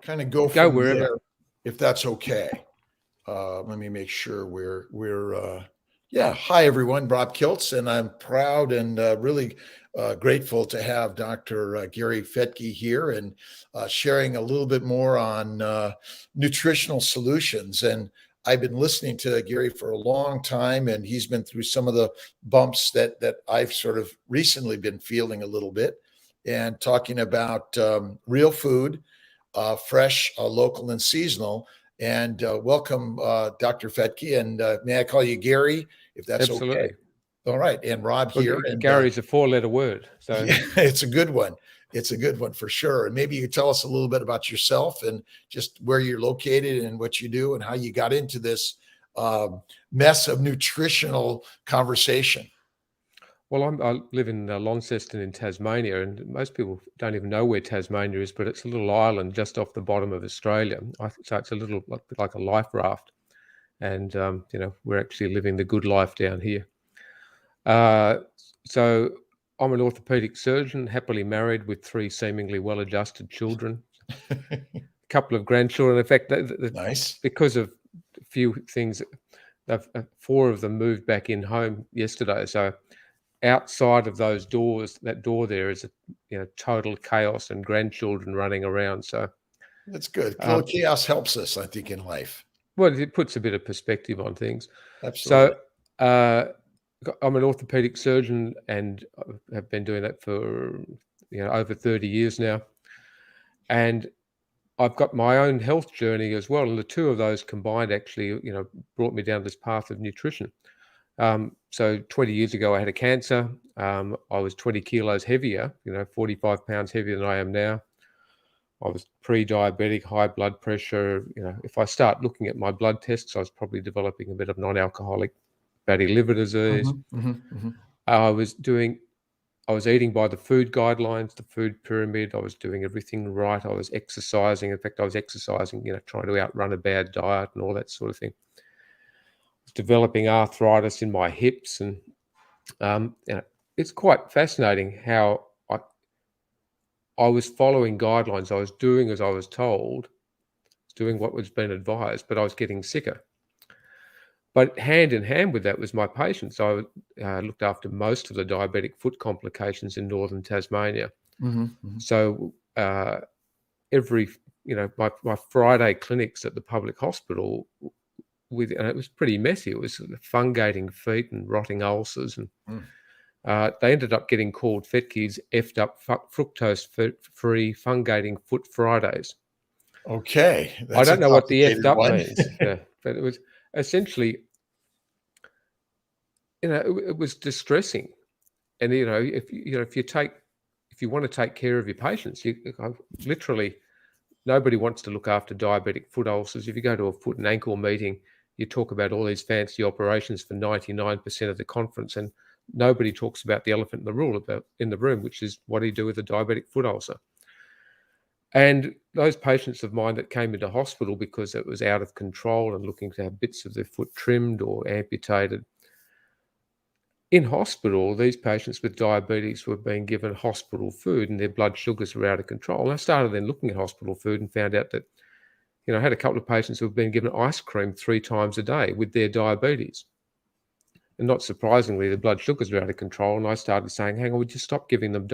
kind of go from wherever. there, if that's okay. Let me make sure we're yeah. Hi, everyone. Rob Kiltz, and I'm proud and really grateful to have Dr. Gary Fettke here and sharing a little bit more on nutritional solutions. And I've been listening to Gary for a long time, and he's been through some of the bumps that I've sort of recently been feeling a little bit, and talking about real food, fresh, local, and seasonal. And welcome, Dr. Fettke. And may I call you Gary, if that's Absolutely. okay? All right. And Rob here. And Gary's a 4-letter word. So yeah, it's a good one. It's a good one for sure. And maybe you could tell us a little bit about yourself and just where you're located and what you do and how you got into this mess of nutritional conversation. Well, I live in Launceston in Tasmania, and most people don't even know where Tasmania is, but it's a little island just off the bottom of Australia. So it's a little like a life raft. And, we're actually living the good life down here. So I'm an orthopedic surgeon, happily married with 3 seemingly well-adjusted children, a couple of grandchildren. In fact, Nice. Because of a few things, 4 of them moved back in home yesterday. So outside of those doors, that door there is total chaos and grandchildren running around. So that's good. Chaos helps us, I think, in life. Well, it puts a bit of perspective on things. Absolutely. So I'm an orthopedic surgeon and have been doing that for over 30 years now. And I've got my own health journey as well. And the 2 of those combined actually, brought me down this path of nutrition. So 20 years ago, I had a cancer. I was 20 kilos heavier, 45 pounds heavier than I am now. I was pre-diabetic, high blood pressure. If I start looking at my blood tests, I was probably developing a bit of non-alcoholic fatty liver disease. I was eating by the food guidelines, the food pyramid. I was doing everything right. I was exercising. In fact, I was exercising, trying to outrun a bad diet and all that sort of thing. I was developing arthritis in my hips, and it's quite fascinating how I was following guidelines. I was doing as I was told, doing what was being advised, but I was getting sicker. But hand in hand with that was my patients. I looked after most of the diabetic foot complications in northern Tasmania. So every, my Friday clinics at the public hospital, and it was pretty messy. It was fungating feet and rotting ulcers, and they ended up getting called Fettke's effed up fructose-free fungating foot Fridays. Okay. I don't know what the effed up means. Yeah, but it was essentially, it was distressing. And, if you want to take care of your patients, literally nobody wants to look after diabetic foot ulcers. If you go to a foot and ankle meeting, you talk about all these fancy operations for 99% of the conference, and nobody talks about the elephant in the room, which is what do you do with a diabetic foot ulcer? And those patients of mine that came into hospital because it was out of control and looking to have bits of their foot trimmed or amputated, in hospital, these patients with diabetes were being given hospital food and their blood sugars were out of control. And I started then looking at hospital food and found out that, I had a couple of patients who have been given ice cream 3 times a day with their diabetes. And not surprisingly, the blood sugars were out of control. And I started saying, hang on, would you stop giving them,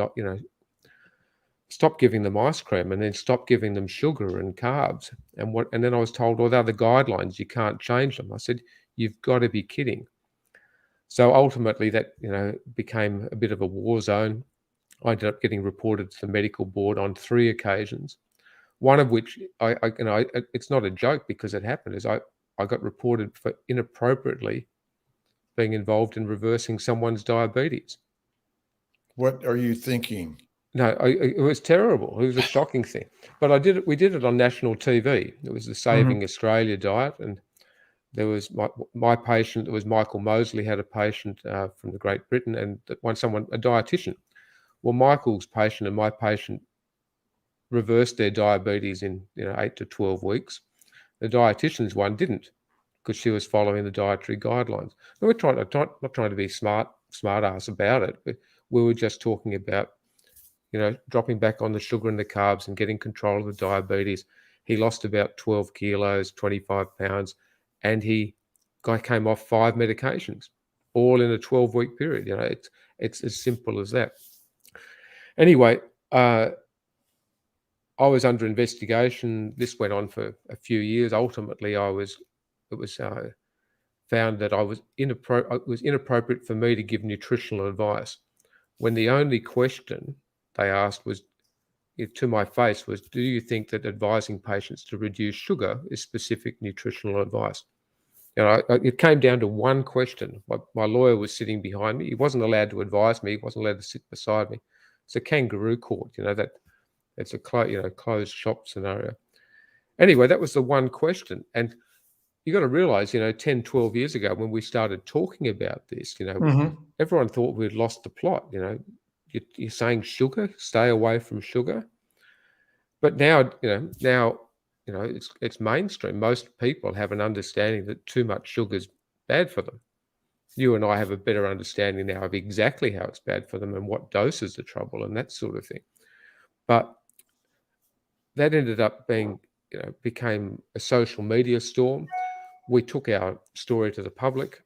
stop giving them ice cream and then stop giving them sugar and carbs. And then I was told, well, they're the guidelines, you can't change them. I said, you've got to be kidding. So ultimately that, became a bit of a war zone. I ended up getting reported to the medical board on 3 occasions. One of which it's not a joke because it happened, is I got reported for inappropriately being involved in reversing someone's diabetes. What are you thinking? No, it was terrible. It was a shocking thing. But we did it on national TV. It was the Saving Australia diet. And there was my patient, it was Michael Mosley, had a patient from the Great Britain, and a dietitian. Well, Michael's patient and my patient reversed their diabetes in 8 to 12 weeks. The dietitian's one didn't, because she was following the dietary guidelines. And we're not trying to be smart ass about it, but we were just talking about, dropping back on the sugar and the carbs and getting control of the diabetes, He lost about 12 kilos, 25 pounds, and guy came off 5 medications, all in a 12-week period. It's as simple as that. Anyway, I was under investigation. This went on for a few years. Ultimately, it was found that it was inappropriate for me to give nutritional advice, when the only question they asked was, to my face, was, do you think that advising patients to reduce sugar is specific nutritional advice? It came down to one question. My lawyer was sitting behind me. He wasn't allowed to advise me. He wasn't allowed to sit beside me. It's a kangaroo court, that it's a closed shop scenario. Anyway, that was the one question. And you got to realize, 10, 12 years ago, when we started talking about this, everyone thought we'd lost the plot. You're saying sugar, stay away from sugar. But now it's mainstream. Most people have an understanding that too much sugar is bad for them. You and I have a better understanding now of exactly how it's bad for them and what doses are trouble and that sort of thing. But that ended up became a social media storm. We took our story to the public.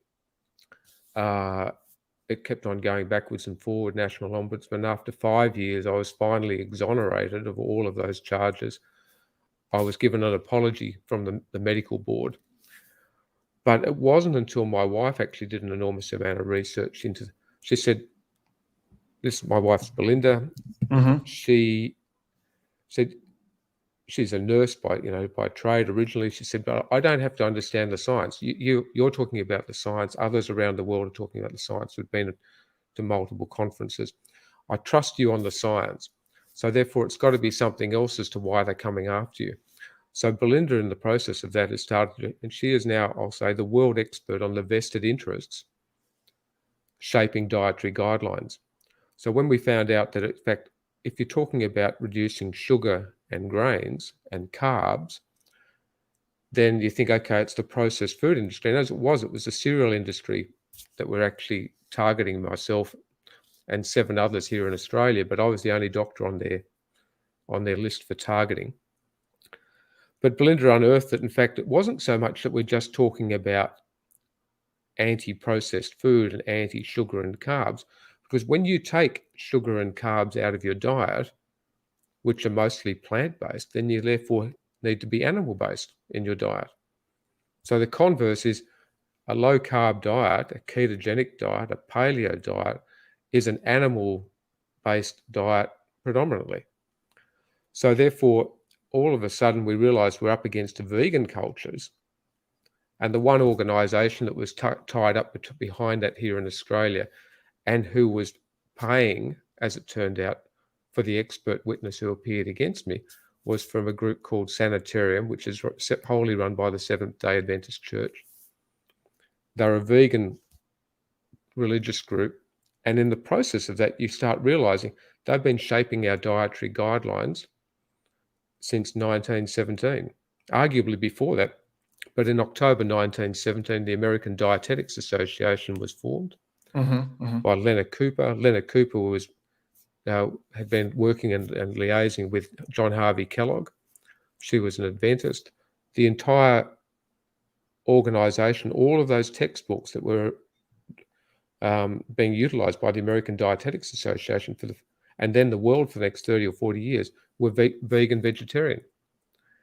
It kept on going backwards and forward. National Ombudsman. After 5 years, I was finally exonerated of all of those charges. I was given an apology from the medical board. But it wasn't until my wife actually did an enormous amount of research into. She said, my wife's Belinda. She said, she's a nurse by trade originally. She said, but I don't have to understand the science. You're talking about the science. Others around the world are talking about the science. We've been to multiple conferences. I trust you on the science. So therefore, it's got to be something else as to why they're coming after you. So Belinda, in the process of that, has started, and she is now, I'll say, the world expert on the vested interests shaping dietary guidelines. So when we found out that, in fact, if you're talking about reducing sugar and grains and carbs, then you think, okay, it's the processed food industry. And as it was the cereal industry that we're actually targeting, myself and 7 others here in Australia, but I was the only doctor on their list for targeting. But Belinda unearthed that, in fact, it wasn't so much that we're just talking about anti-processed food and anti-sugar and carbs, because when you take sugar and carbs out of your diet, which are mostly plant-based, then you therefore need to be animal-based in your diet. So the converse is a low-carb diet, a ketogenic diet, a paleo diet is an animal-based diet predominantly. So therefore, all of a sudden we realize we're up against vegan cultures, and the one organisation that was tied up behind that here in Australia and who was paying, as it turned out, for the expert witness who appeared against me was from a group called Sanitarium, which is wholly run by the Seventh-day Adventist Church. They're a vegan religious group. And in the process of that, you start realizing they've been shaping our dietary guidelines since 1917, arguably before that. But in October 1917, the American Dietetics Association was formed by Leonard Cooper. Leonard Cooper had been working and liaising with John Harvey Kellogg. She was an Adventist. The entire organization, all of those textbooks that were being utilized by the American Dietetics Association and then the world for the next 30 or 40 years were vegan vegetarian.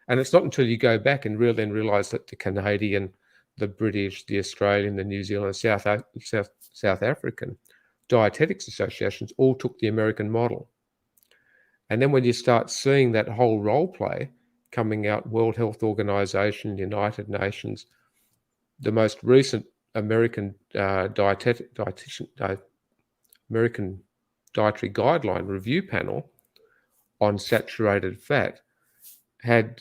And it's not until you go back and then realize that the Canadian, the British, the Australian, the New Zealand, South African dietetics associations all took the American model. And then when you start seeing that whole role play coming out, World Health Organization, United Nations, the most recent American American Dietary Guideline Review Panel on saturated fat had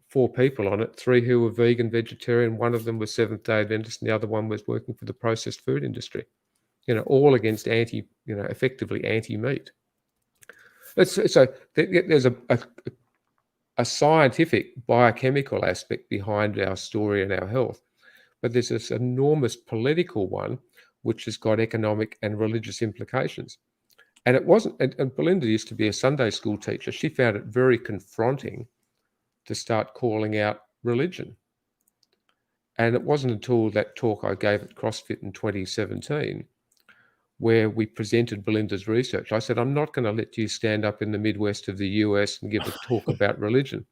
4 people on it, 3 who were vegan, vegetarian, one of them was Seventh-day Adventist, and the other one was working for the processed food industry. All against effectively anti-meat. So there's a scientific biochemical aspect behind our story and our health, but there's this enormous political one, which has got economic and religious implications. And it wasn't, and Belinda used to be a Sunday school teacher. She found it very confronting to start calling out religion. And it wasn't until that talk I gave at CrossFit in 2017 where we presented Belinda's research. I said, I'm not going to let you stand up in the Midwest of the US and give a talk about religion.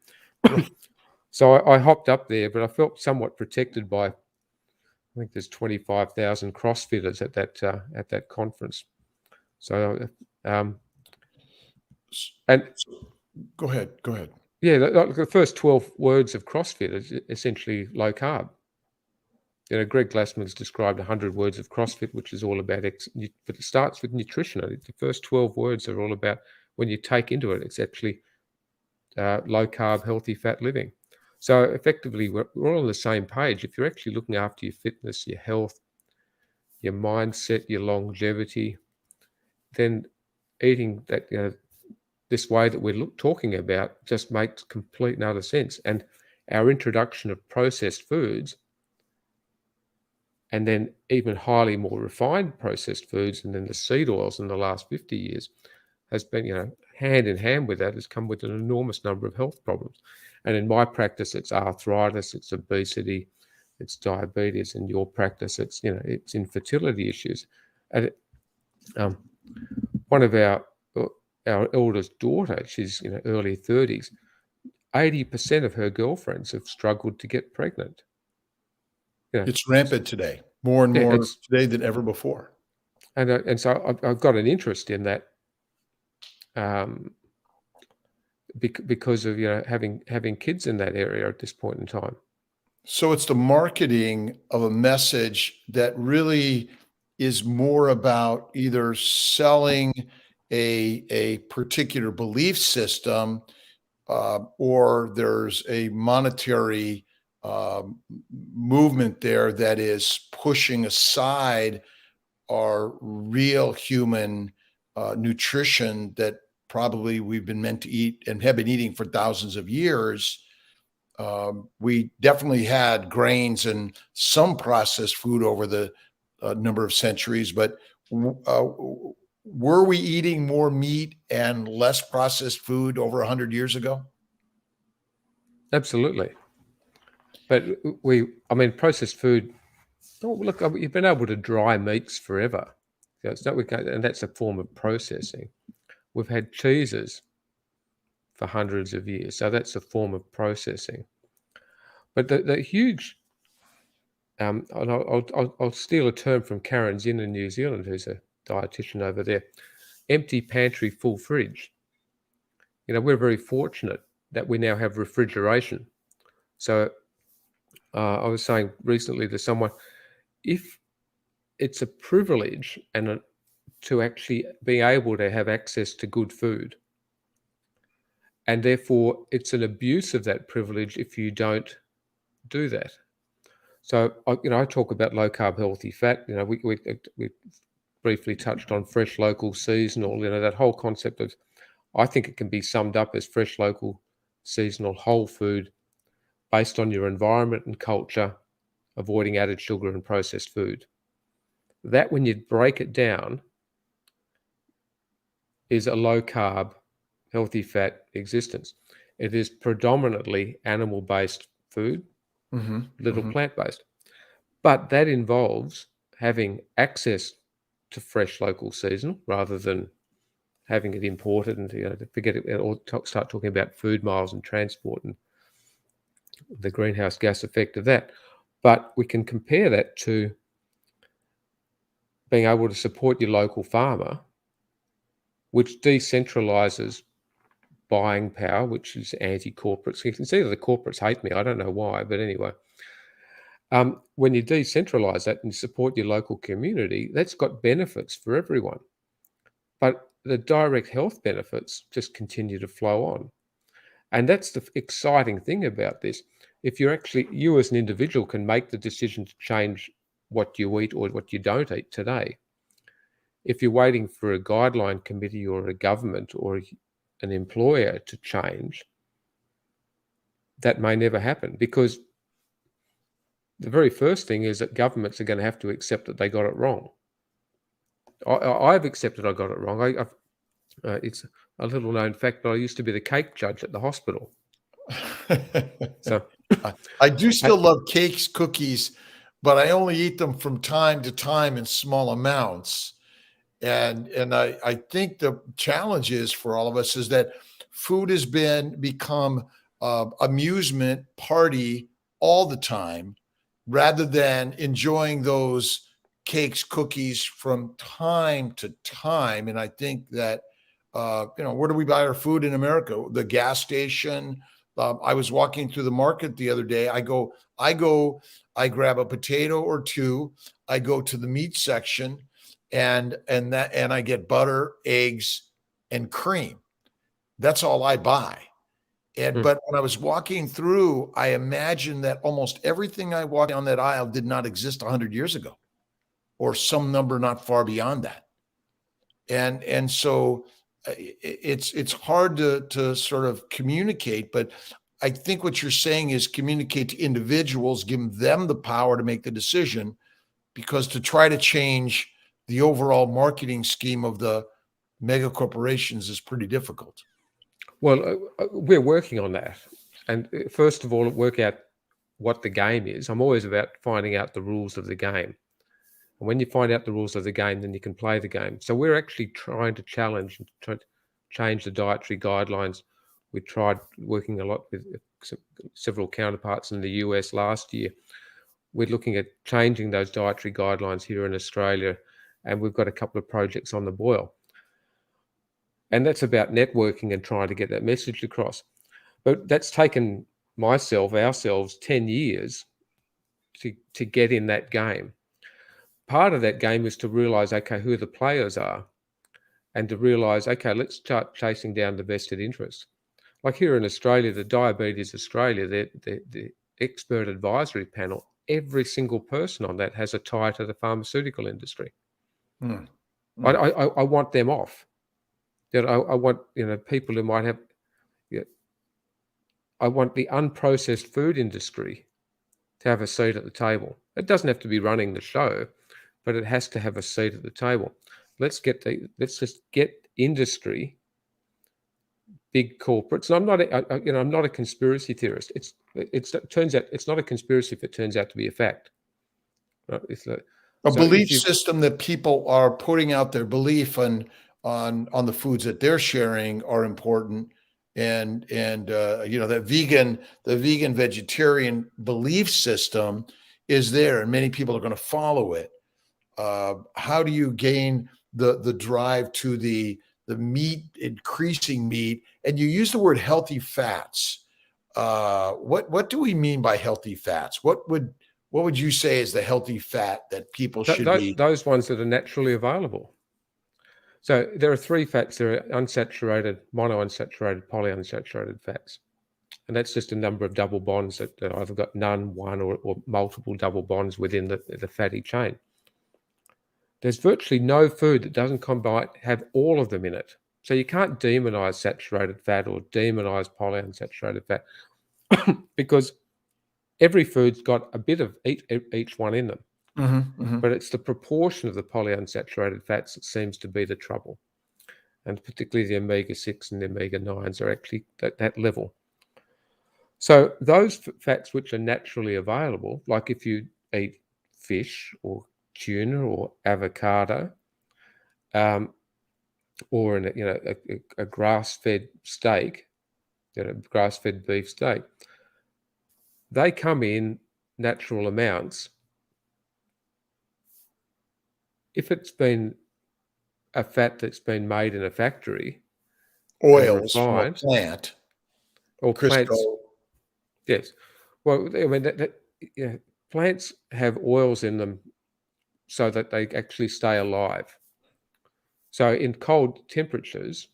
So I hopped up there, but I felt somewhat protected by, I think there's 25,000 CrossFitters at that conference. So, and go ahead. yeah, the first 12 words of CrossFit is essentially low carb. Greg Glassman's described 100 words of CrossFit, which is all about but it starts with nutrition. The first 12 words are all about, when you take into it, it's actually low carb, healthy fat living. So effectively, we're all on the same page. If you're actually looking after your fitness, your health, your mindset, your longevity, then eating that, this way that we're talking about just makes complete and utter sense. And our introduction of processed foods, and then even highly more refined processed foods, and then the seed oils in the last 50 years, has been, hand in hand with that, has come with an enormous number of health problems. And in my practice, it's arthritis, it's obesity, it's diabetes. In your practice, it's, it's infertility issues. And one of our eldest daughter, she's early 30s, 80% of her girlfriends have struggled to get pregnant. It's rampant today, more and more today than ever before. And so I've got an interest in that, because of having kids in that area at this point in time. So it's the marketing of a message that really is more about either selling a particular belief system, or there's a monetary movement there that is pushing aside our real human nutrition that probably we've been meant to eat and have been eating for thousands of years. We definitely had grains and some processed food over the number of centuries, but were we eating more meat and less processed food over 100 years ago? Absolutely. But processed food, look, you've been able to dry meats forever. And that's a form of processing. We've had cheeses for hundreds of years, so that's a form of processing. But the huge, and I'll steal a term from Karen Zinn in New Zealand, who's a dietitian over there, empty pantry, full fridge. We're very fortunate that we now have refrigeration. So I was saying recently to someone, if it's a privilege and to actually be able to have access to good food, and therefore it's an abuse of that privilege if you don't do that. So I talk about low carb, healthy fat. We briefly touched on fresh, local, seasonal. That whole concept of, I think it can be summed up as fresh, local, seasonal, whole food based on your environment and culture, avoiding added sugar and processed food. That, when you break it down, is a low carb, healthy fat existence. It is predominantly animal-based food, little plant-based. But that involves having access to fresh, local, seasonal, rather than having it imported and to forget it, or start talking about food miles and transport and the greenhouse gas effect of that. But we can compare that to being able to support your local farmer, which decentralizes buying power, which is anti-corporate. So you can see that the corporates hate me. I don't know why, but anyway. When you decentralize that and support your local community, that's got benefits for everyone. But the direct health benefits just continue to flow on. And that's the exciting thing about this. If you as an individual can make the decision to change what you eat or what you don't eat today. If you're waiting for a guideline committee or a government or an employer to change, that may never happen, because the very first thing is that governments are going to have to accept that they got it wrong. I've accepted I got it wrong. It's a little known fact, but I used to be the cake judge at the hospital. So, I do and, still love cakes, cookies, but I only eat them from time to time in small amounts. And I think the challenge is for all of us is that food has become amusement party all the time, rather than enjoying those cakes, cookies from time to time. And I think that where do we buy our food in America? The gas station. I was walking through the market the other day. I grab a potato or two. I go to the meat section, and I get butter, eggs, and cream. That's all I buy. mm, But when I was walking through, I imagined that almost everything I walked down that aisle did not exist 100 years ago, or some number not far beyond that. And so it's hard to sort of communicate, but I think what you're saying is communicate to individuals, give them the power to make the decision, because to try to change the overall marketing scheme of the mega corporations is pretty difficult. well, we're working on that. And first of all, work out what the game is. I'm always about finding out the rules of the game. And when you find out the rules of the game, then you can play the game. So we're actually trying to challenge and try to change the dietary guidelines. We tried working a lot with several counterparts in the US last year. We're looking at changing those dietary guidelines here in Australia, and we've got a couple of projects on the boil. And that's about networking and trying to get that message across. But that's taken ourselves 10 years to get in that game. Part of that game is to realize, okay, who the players are, and to realize, okay, let's start chasing down the vested interests. Like here in Australia, the Diabetes Australia, the expert advisory panel, every single person on that has a tie to the pharmaceutical industry. Mm. I want them off. I want people who might have. I want the unprocessed food industry to have a seat at the table. It doesn't have to be running the show, but it has to have a seat at the table. Let's just get industry, big corporates. And I'm not a conspiracy theorist. It turns out it's not a conspiracy if it turns out to be a fact. A So belief if you system that people are putting out their belief on the foods that they're sharing are important. And the vegan vegetarian belief system is there, and many people are going to follow it. How do you gain the drive to the meat, increasing meat? And you use the word healthy fats. What do we mean by healthy fats? What would you say is the healthy fat that people should be? those ones that are naturally available. So there are three fats. There are unsaturated, monounsaturated, polyunsaturated fats. And that's just a number of double bonds that either got none, one, or multiple double bonds within the fatty chain. There's virtually no food that doesn't have all of them in it. So you can't demonize saturated fat or demonize polyunsaturated fat because every food's got a bit of each one in them. But it's the proportion of the polyunsaturated fats that seems to be the trouble. And particularly the omega-6 and the omega-9s are actually at that level. So those fats which are naturally available, like if you eat fish or tuna or avocado, or a grass-fed steak, grass-fed beef steak, they come in natural amounts. If it's been a fat that's been made in a factory and Oils from a refined, plant, or plants, Crisco. yes. Well, I mean, plants have oils in them so that they actually stay alive. So in cold temperatures,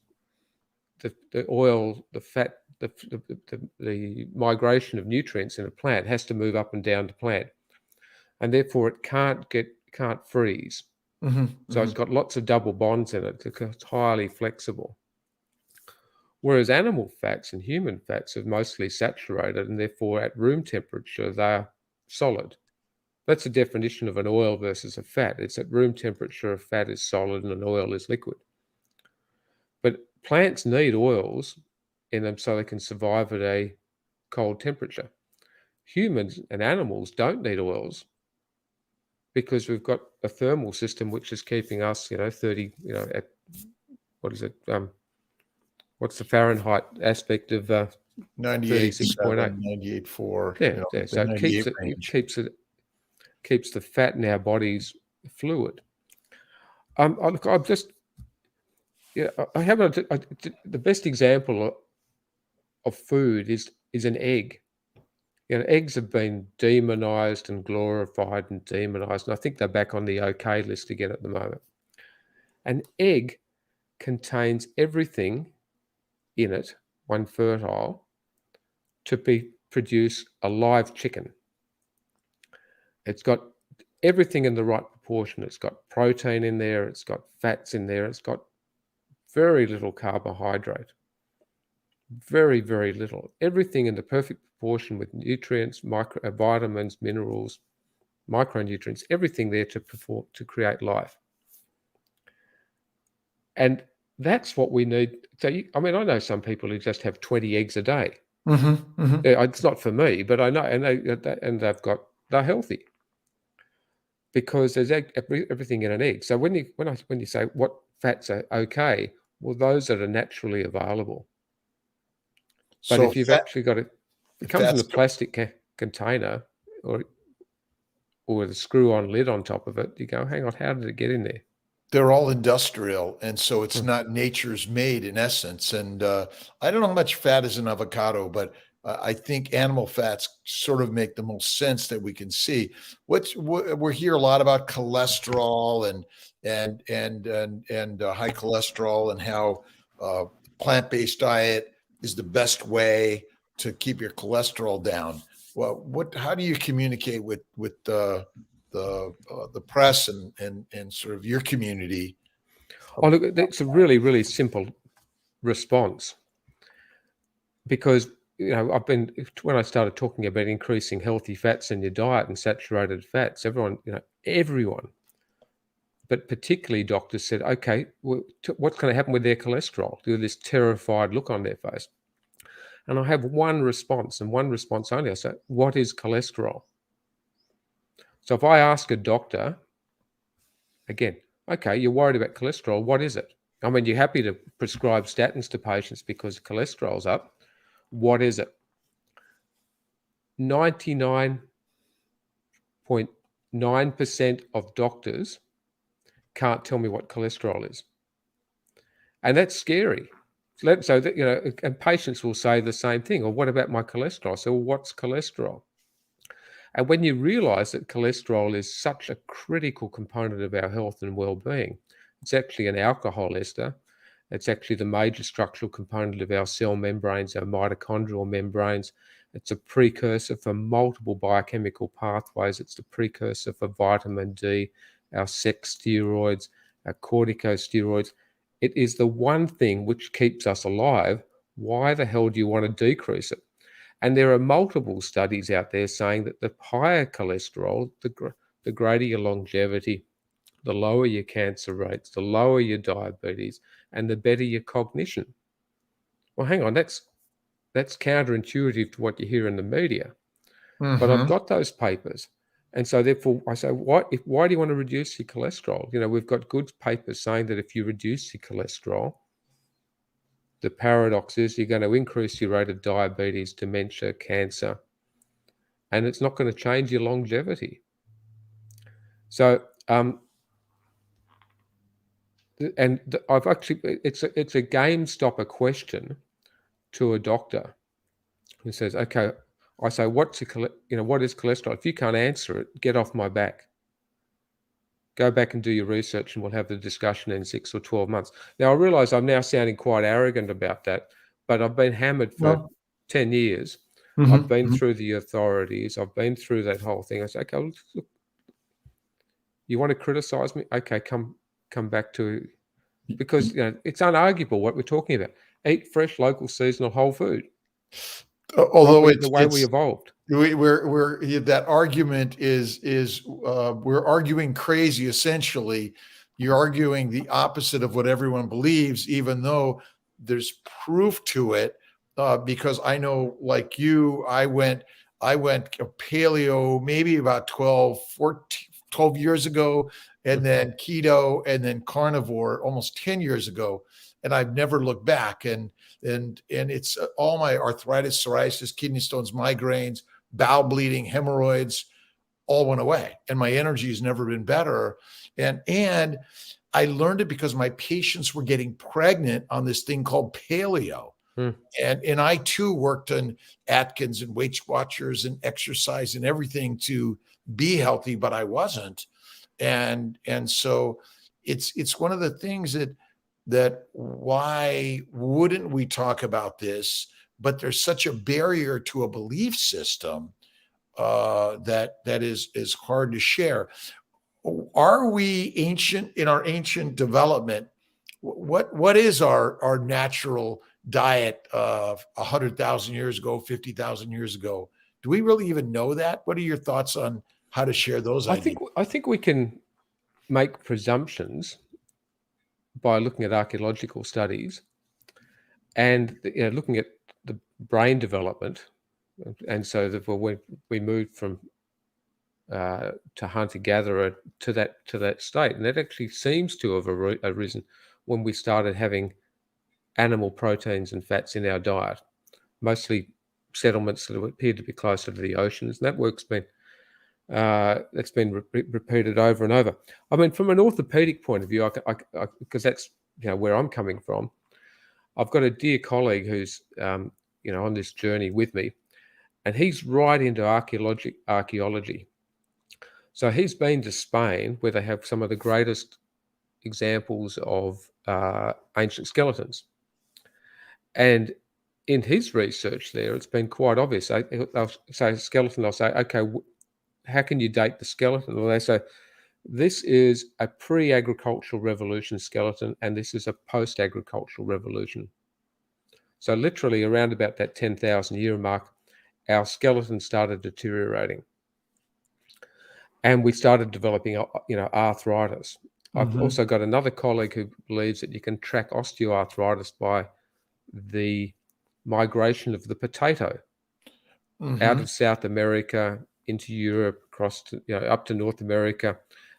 the oil, the fat, the migration of nutrients in a plant has to move up and down the plant, and therefore it can't freeze. So it's got lots of double bonds in it. It's highly flexible. Whereas animal fats and human fats are mostly saturated, and therefore at room temperature they're solid. That's the definition of an oil versus a fat. It's at room temperature, a fat is solid and an oil is liquid. But plants need oils in them so they can survive at a cold temperature. Humans and animals don't need oils because we've got a thermal system which is keeping us, 30, at what is it? What's the Fahrenheit aspect of 36.8? 98.4, Yeah, yeah. the So it 98 range. keeps the fat in our bodies fluid. I'm just, I have the best example of food is an egg. Eggs have been demonized and glorified and demonized, and I think they're back on the OK list again at the moment. An egg contains everything in it, one fertile, to produce a live chicken. It's got everything in the right proportion. It's got protein in there. It's got fats in there. It's got very little carbohydrate. Very, very little. Everything in the perfect proportion with nutrients, vitamins, minerals, micronutrients, everything there to create life. And that's what we need. So, I know some people who just have 20 eggs a day. It's not for me, but I know, and they're healthy because there's everything in an egg. So when you say what fats are okay, well, those that are naturally available. But So if you've actually got it comes in a plastic container or with a screw-on lid on top of it, you go, hang on, how did it get in there? they're all industrial, and so it's not nature's made in essence. And I don't know how much fat is in avocado, but I think animal fats sort of make the most sense that we can see. We hear a lot about cholesterol and high cholesterol, and how plant-based diet is the best way to keep your cholesterol down. Well, how do you communicate with the press and sort of your community? Oh, look, it's a really, really simple response, because when I started talking about increasing healthy fats in your diet and saturated fats, everyone, but particularly doctors said, okay, well, what's going to happen with their cholesterol? With this terrified look on their face. And I have one response, and one response only. I say, what is cholesterol? So if I ask a doctor, again, okay, you're worried about cholesterol, what is it? You're happy to prescribe statins to patients because cholesterol's up. What is it? 99.9% of doctors can't tell me what cholesterol is. And that's scary. So that, and patients will say the same thing. Or what about my cholesterol? So what's cholesterol? And when you realize that cholesterol is such a critical component of our health and well-being, it's actually an alcohol ester. It's actually the major structural component of our cell membranes, our mitochondrial membranes. It's a precursor for multiple biochemical pathways. It's the precursor for vitamin D, our sex steroids, our corticosteroids. It is the one thing which keeps us alive. Why the hell do you want to decrease it? And there are multiple studies out there saying that the higher cholesterol, the greater your longevity, the lower your cancer rates, the lower your diabetes, and the better your cognition. Well, hang on, that's counterintuitive to what you hear in the media. But I've got those papers. And so therefore I say, why do you want to reduce your cholesterol? We've got good papers saying that if you reduce your cholesterol, the paradox is you're going to increase your rate of diabetes, dementia, cancer, and it's not going to change your longevity. So, I've actually, it's a game stopper question to a doctor who says, okay, I say, what is cholesterol? If you can't answer it, get off my back. Go back and do your research, and we'll have the discussion in 6 or 12 months. Now, I realize I'm now sounding quite arrogant about that, but I've been hammered for 10 years. I've been through the authorities. I've been through that whole thing. I say, okay, look, you want to criticize me? Okay, come back to, because it's unarguable what we're talking about. Eat fresh, local, seasonal, whole food. Although it's the way we evolved. We're that argument is we're arguing crazy. Essentially, you're arguing the opposite of what everyone believes, even though there's proof to it. because I know, like you, I went paleo maybe about 12 years ago, and then keto, and then carnivore almost 10 years ago, and I've never looked back. And it's all my arthritis, psoriasis, kidney stones, migraines, bowel bleeding, hemorrhoids all went away, and my energy has never been better. And I learned it because my patients were getting pregnant on this thing called paleo. And I too worked on Atkins and Weight Watchers and exercise and everything to be healthy, but I wasn't. And so it's one of the things that why wouldn't we talk about this? But there's such a barrier to a belief system that is hard to share. Are we ancient in our ancient development? What is our natural diet of 100,000 years ago, 50,000 years ago? Do we really even know that? What are your thoughts on how to share those ideas? I think we can make presumptions by looking at archaeological studies and looking at the brain development. And so that when we moved from to hunter-gatherer to that state, and that actually seems to have arisen when we started having animal proteins and fats in our diet, mostly settlements that appear to be closer to the oceans. And that work's been that's been repeated over and over. I mean, from an orthopedic point of view, because that's where I'm coming from. I've got a dear colleague who's on this journey with me, and he's right into archaeology. So he's been to Spain, where they have some of the greatest examples of ancient skeletons. And in his research there, it's been quite obvious. I'll say skeleton, I'll say, okay, how can you date the skeleton? Well, they say, this is a pre-agricultural revolution skeleton, and this is a post-agricultural revolution. So literally around about that 10,000 year mark, our skeleton started deteriorating. And we started developing, arthritis. I've also got another colleague who believes that you can track osteoarthritis by the migration of the potato out of South America into Europe, across to, up to North America,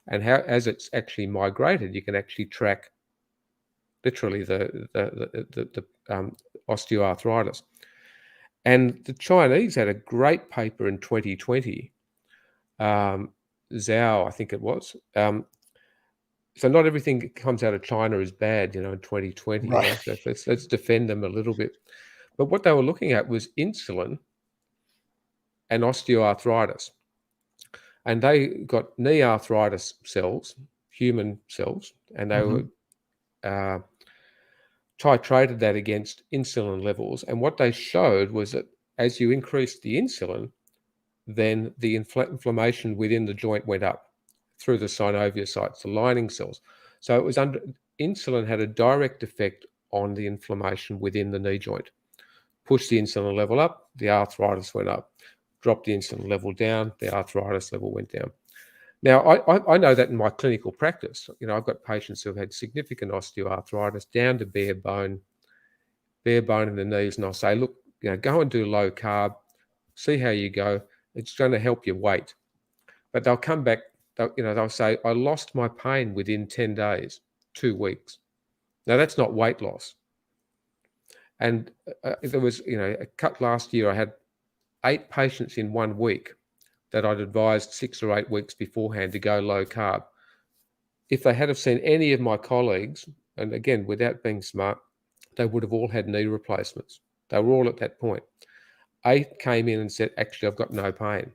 and how, as it's actually migrated, you can actually track literally the osteoarthritis. And the Chinese had a great paper in 2020. Zhao, I think it was. So not everything that comes out of China is bad, in 2020. Right. So let's defend them a little bit. But what they were looking at was insulin and osteoarthritis. And they got knee arthritis cells, human cells, and they were titrated that against insulin levels. And what they showed was that as you increased the insulin, then the inflammation within the joint went up through the synoviocytes, the lining cells. So it was insulin had a direct effect on the inflammation within the knee joint. Push the insulin level up, the arthritis went up. Drop the insulin level down, the arthritis level went down. Now, I know that in my clinical practice. I've got patients who have had significant osteoarthritis down to bare bone in the knees, and I'll say, look, go and do low carb, see how you go. It's going to help your weight. But they'll come back, they'll say, I lost my pain within 10 days, 2 weeks. Now, that's not weight loss. And there was, a cut last year, I had 8 patients in 1 week that I'd advised 6 or 8 weeks beforehand to go low carb. If they had have seen any of my colleagues, and again, without being smart, they would have all had knee replacements. They were all at that point. 8 came in and said, actually, I've got no pain.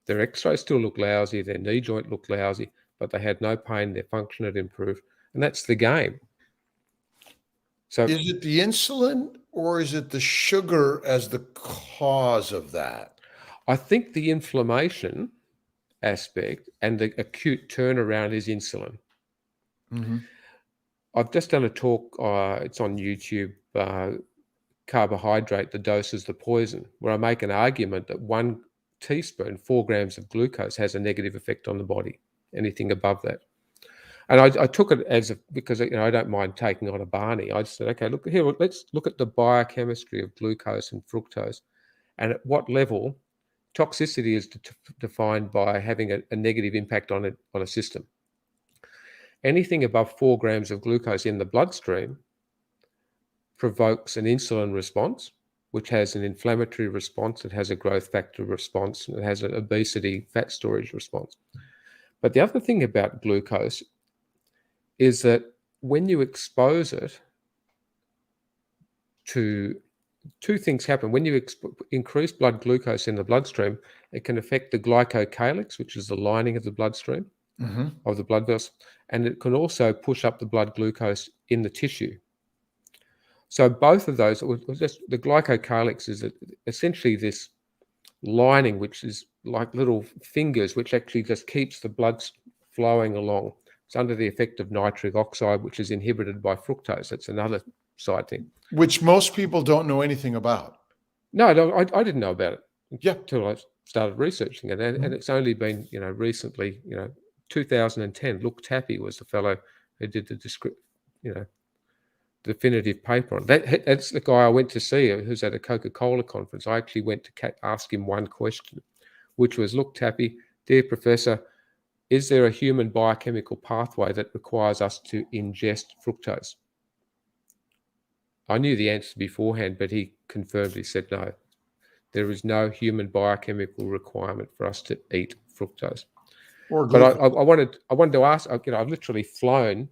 Their x-rays still look lousy, their knee joint looked lousy, but they had no pain, their function had improved. And that's the game. So is it the insulin or is it the sugar as the cause of that? I think the inflammation aspect and the acute turnaround is insulin. I've just done a talk, it's on YouTube, Carbohydrate, the dose is the poison, where I make an argument that 1 teaspoon, 4 grams of glucose has a negative effect on the body, anything above that. And I took it as because I don't mind taking on a Barney. I just said, okay, look here, let's look at the biochemistry of glucose and fructose, and at what level toxicity is defined by having a negative impact on a system. Anything above 4 grams of glucose in the bloodstream provokes an insulin response, which has an inflammatory response, it has a growth factor response, it has an obesity fat storage response. But the other thing about glucose is that when you expose it to, two things happen. When you increase blood glucose in the bloodstream, it can affect the glycocalyx, which is the lining of the bloodstream, of the blood vessel, and it can also push up the blood glucose in the tissue. So both of those, the glycocalyx is essentially this lining, which is like little fingers, which actually just keeps the blood flowing along. It's under the effect of nitric oxide, which is inhibited by fructose. That's another side thing. Which most people don't know anything about. No, I didn't know about it. Yeah. Until I started researching it. And it's only been, recently, 2010, Luke Tappy was the fellow who did the definitive paper on that. That's the guy I went to see who's at a Coca-Cola conference. I actually went to ask him one question, which was, look, Tappy, dear professor, is there a human biochemical pathway that requires us to ingest fructose? I knew the answer beforehand, but he confirmed, he said, no, there is no human biochemical requirement for us to eat fructose. But I wanted to ask, I've literally flown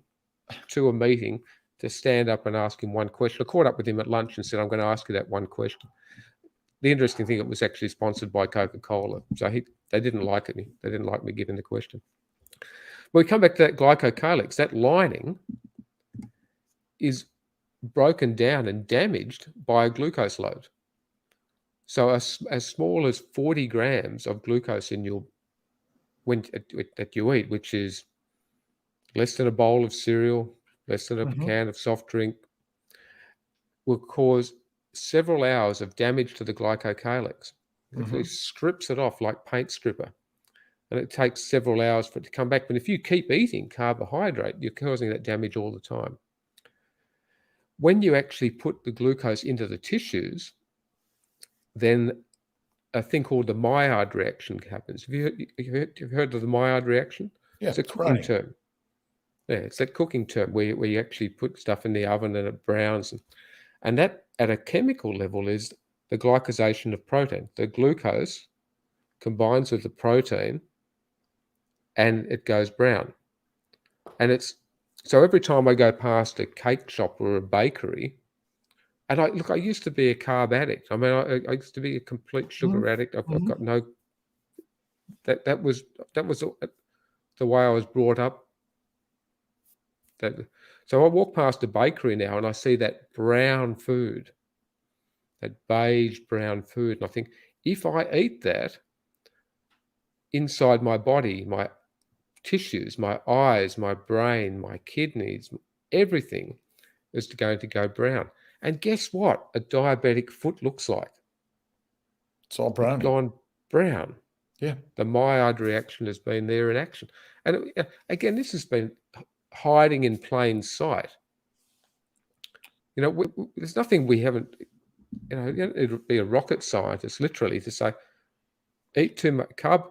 to a meeting to stand up and ask him one question. I caught up with him at lunch and said, I'm going to ask you that one question. The interesting thing, it was actually sponsored by Coca-Cola. So they didn't like it. They didn't like me giving the question. When we come back to that glycocalyx, that lining is broken down and damaged by a glucose load. So as small as 40 grams of glucose in that you eat, which is less than a bowl of cereal, less than a can of soft drink, will cause several hours of damage to the glycocalyx. It strips it off like paint stripper. And it takes several hours for it to come back. But if you keep eating carbohydrate, you're causing that damage all the time. When you actually put the glucose into the tissues, then a thing called the Maillard reaction happens. Have you heard of the Maillard reaction? Yeah, it's a cooking term. Yeah, it's that cooking term where you actually put stuff in the oven and it browns. And that, at a chemical level, is the glycosation of protein. The glucose combines with the protein and it goes brown. And so every time I go past a cake shop or a bakery, and I used to be a carb addict. I mean, I used to be a complete sugar addict. I've got no, that was the way I was brought up. So I walk past a bakery now and I see that brown food, that beige brown food. And I think, if I eat that, inside my body, my tissues, my eyes, my brain, my kidneys, everything is going to go brown. And guess what? A diabetic foot looks like. It's all brown. It's gone brown. Yeah. The Maillard reaction has been there in action. And again, this has been hiding in plain sight. There's nothing we haven't, it would be a rocket scientist literally to say, eat too much carb.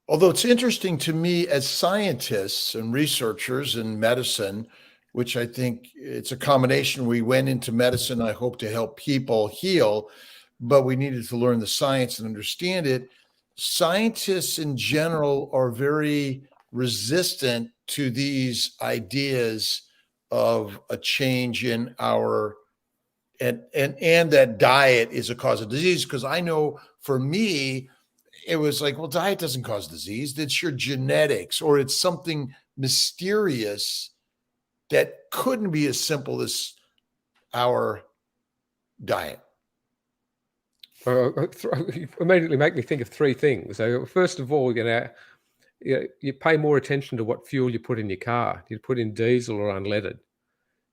Although it's interesting to me as scientists and researchers in medicine, which I think it's a combination. We went into medicine, I hope, to help people heal, but we needed to learn the science and understand it. Scientists in general are very resistant to these ideas of a change in our and that diet is a cause of disease. Because I know for me, it was like, well, diet doesn't cause disease. It's your genetics, or it's something mysterious that couldn't be as simple as our diet. You immediately make me think of three things. So first of all, you pay more attention to what fuel you put in your car. You put in diesel or unleaded.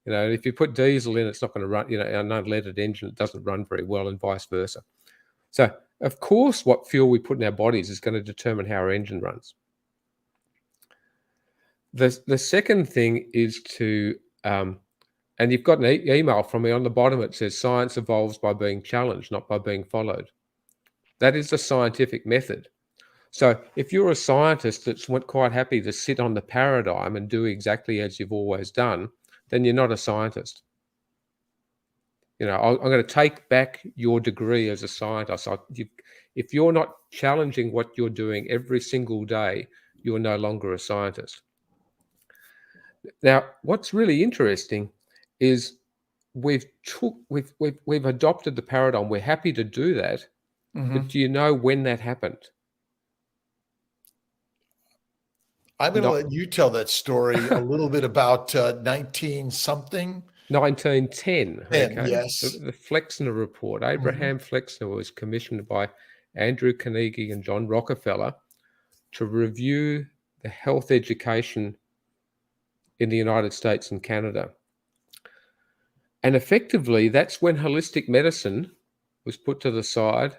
If you put diesel in, it's not going to run. An unleaded engine, it doesn't run very well, and vice versa. So of course, what fuel we put in our bodies is going to determine how our engine runs. The second thing is to, and you've got an email from me on the bottom. It says science evolves by being challenged, not by being followed. That is the scientific method. So if you're a scientist that's quite happy to sit on the paradigm and do exactly as you've always done, then you're not a scientist. I'm going to take back your degree as a scientist. If you're not challenging what you're doing every single day, you're no longer a scientist. Now, what's really interesting is we've adopted the paradigm. We're happy to do that, but do you know when that happened? I'm going to let you tell that story a little bit about 19 something. 1910. Okay. Yes. The Flexner Report. Abraham Flexner was commissioned by Andrew Carnegie and John Rockefeller to review the health education in the United States and Canada. And effectively, that's when holistic medicine was put to the side,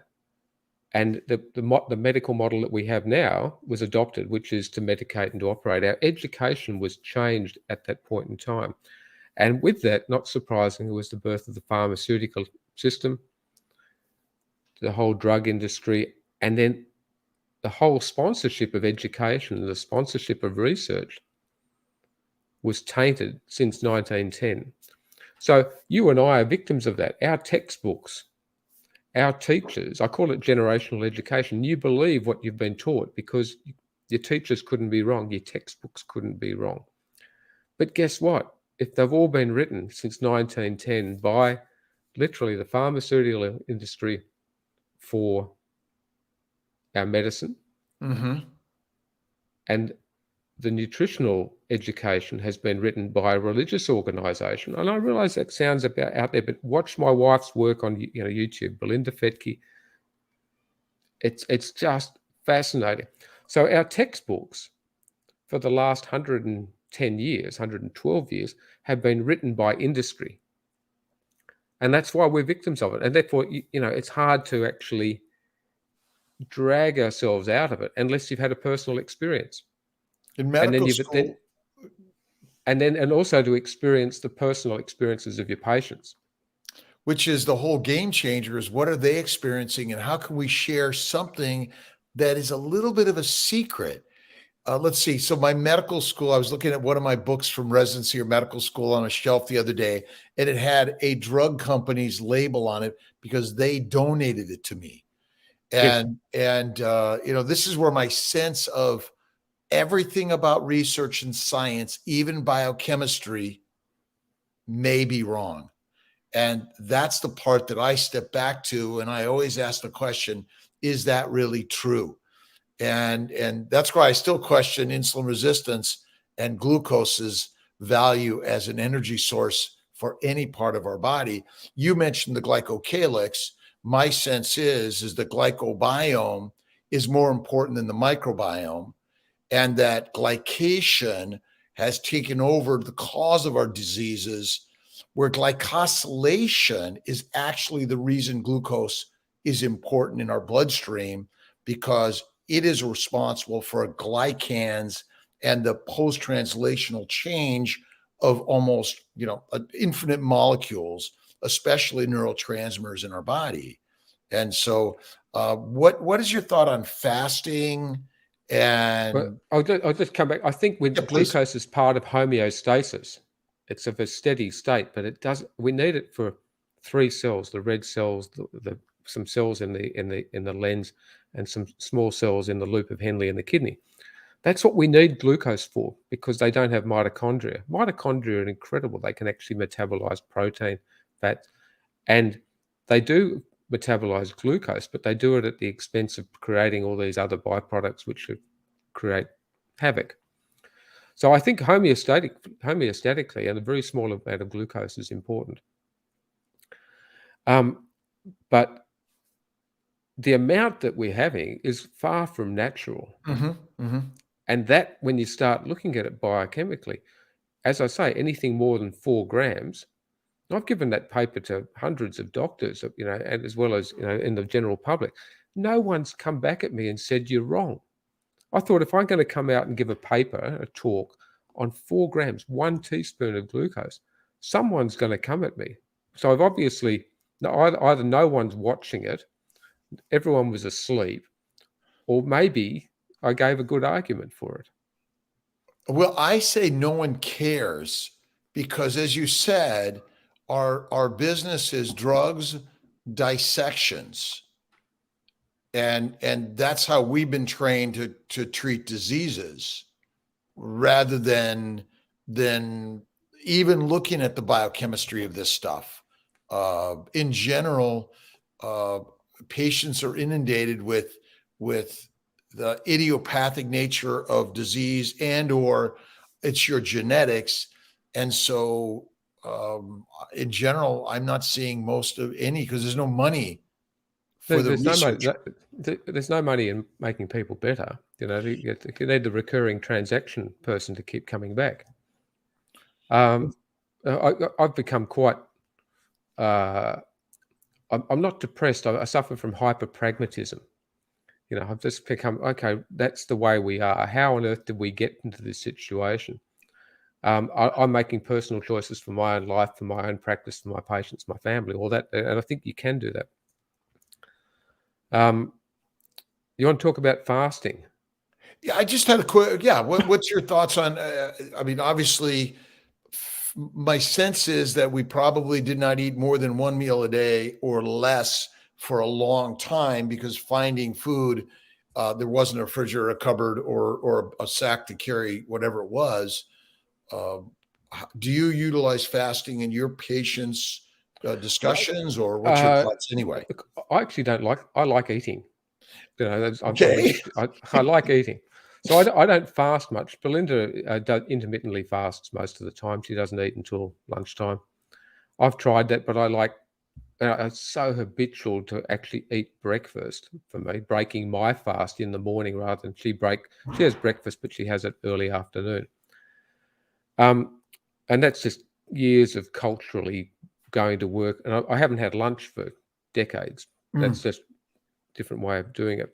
and the medical model that we have now was adopted, which is to medicate and to operate. Our education was changed at that point in time. And with that, not surprisingly, was the birth of the pharmaceutical system, the whole drug industry, and then the whole sponsorship of education, the sponsorship of research was tainted since 1910. So you and I are victims of that. Our textbooks, our teachers, I call it generational education. You believe what you've been taught because your teachers couldn't be wrong, your textbooks couldn't be wrong. But guess what? If they've all been written since 1910 by literally the pharmaceutical industry for our medicine, and the nutritional education has been written by a religious organization. And I realize that sounds about out there, but watch my wife's work on YouTube, Belinda Fettke. It's just fascinating. So our textbooks for the last 110 years, 112 years, have been written by industry. And that's why we're victims of it. And therefore, it's hard to actually drag ourselves out of it unless you've had a personal experience. In medical school. And also to experience the personal experiences of your patients. Which is the whole game changer, is what are they experiencing and how can we share something that is a little bit of a secret? Let's see. So my medical school, I was looking at one of my books from residency or medical school on a shelf the other day, and it had a drug company's label on it because they donated it to me. And this is where my sense of everything about research and science, even biochemistry, may be wrong. And that's the part that I step back to. And I always ask the question, is that really true? And that's why I still question insulin resistance and glucose's value as an energy source for any part of our body. You mentioned the glycocalyx. My sense is the glycobiome is more important than the microbiome, and that glycation has taken over the cause of our diseases, where glycosylation is actually the reason glucose is important in our bloodstream, because it is responsible for glycans and the post-translational change of almost, infinite molecules, especially neurotransmitters in our body. And so what is your thought on fasting? And I'll just come back. I think glucose is part of homeostasis. It's of a steady state, but we need it for three cells: the red cells, some cells in the lens, and some small cells in the loop of Henle in the kidney. That's what we need glucose for, because they don't have mitochondria. Mitochondria are incredible. They can actually metabolize protein, fat, and they do metabolize glucose, but they do it at the expense of creating all these other byproducts which create havoc. So I think homeostatically, and a very small amount of glucose is important. But the amount that we're having is far from natural. And that, when you start looking at it biochemically, as I say, anything more than 4 grams, I've given that paper to hundreds of doctors, and as well as, in the general public. No one's come back at me and said, you're wrong. I thought, if I'm going to come out and give a paper, a talk on 4 grams, 1 teaspoon of glucose, someone's going to come at me. So I've obviously, either no one's watching it, everyone was asleep, or maybe I gave a good argument for it. Well, I say no one cares because, as you said, our business is drugs, dissections, and that's how we've been trained to treat diseases, rather than even looking at the biochemistry of this stuff. In general, patients are inundated with the idiopathic nature of disease, and or it's your genetics. And so in general, I'm not seeing most of any, because there's no money for the research. There's no money in making people better. You need the recurring transaction person to keep coming back. I've become quite, I'm not depressed. I suffer from hyper-pragmatism. I've just become, okay, that's the way we are. How on earth did we get into this situation? I'm making personal choices for my own life, for my own practice, for my patients, my family, all that. And I think you can do that. You want to talk about fasting? Yeah, I just had a quick, what's your thoughts on, obviously, my sense is that we probably did not eat more than one meal a day or less for a long time, because finding food, there wasn't a refrigerator, a cupboard, or a sack to carry whatever it was. Do you utilize fasting in your patients' discussions, or what's your thoughts anyway? I actually don't like. I like eating. Okay. I like eating. So I don't fast much. Belinda intermittently fasts most of the time. She doesn't eat until lunchtime. I've tried that, but I like. It's so habitual to actually eat breakfast for me, breaking my fast in the morning rather than she has breakfast, but she has it early afternoon. And that's just years of culturally going to work. And I haven't had lunch for decades. That's just a different way of doing it.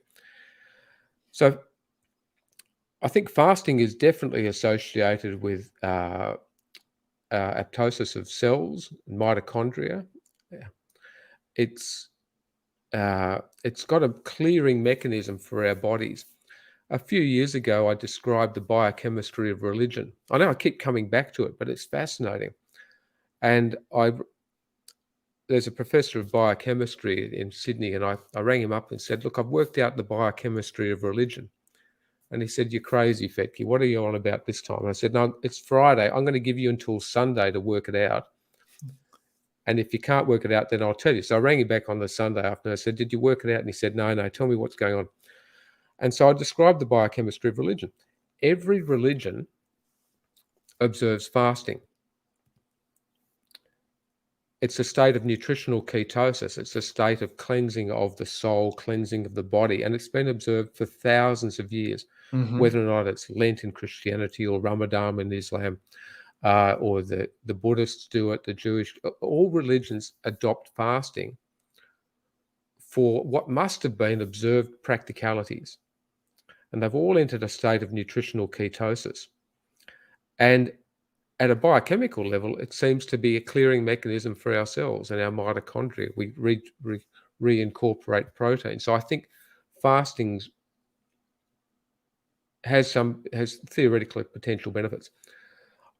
So I think fasting is definitely associated with apoptosis of cells, mitochondria. It's got a clearing mechanism for our bodies. A few years ago, I described the biochemistry of religion. I know I keep coming back to it, but it's fascinating. And there's a professor of biochemistry in Sydney, and I rang him up and said, look, I've worked out the biochemistry of religion. And he said, you're crazy, Fettke. What are you on about this time? And I said, no, it's Friday. I'm going to give you until Sunday to work it out. And if you can't work it out, then I'll tell you. So I rang him back on the Sunday afternoon. I said, did you work it out? And he said, no, tell me what's going on. And so I described the biochemistry of religion. Every religion observes fasting. It's a state of nutritional ketosis. It's a state of cleansing of the soul, cleansing of the body. And it's been observed for thousands of years, whether or not it's Lent in Christianity or Ramadan in Islam, or the Buddhists do it, the Jewish, all religions adopt fasting for what must have been observed practicalities. And they've all entered a state of nutritional ketosis. And at a biochemical level, it seems to be a clearing mechanism for our cells and our mitochondria. We reincorporate protein. So I think fasting has theoretical potential benefits.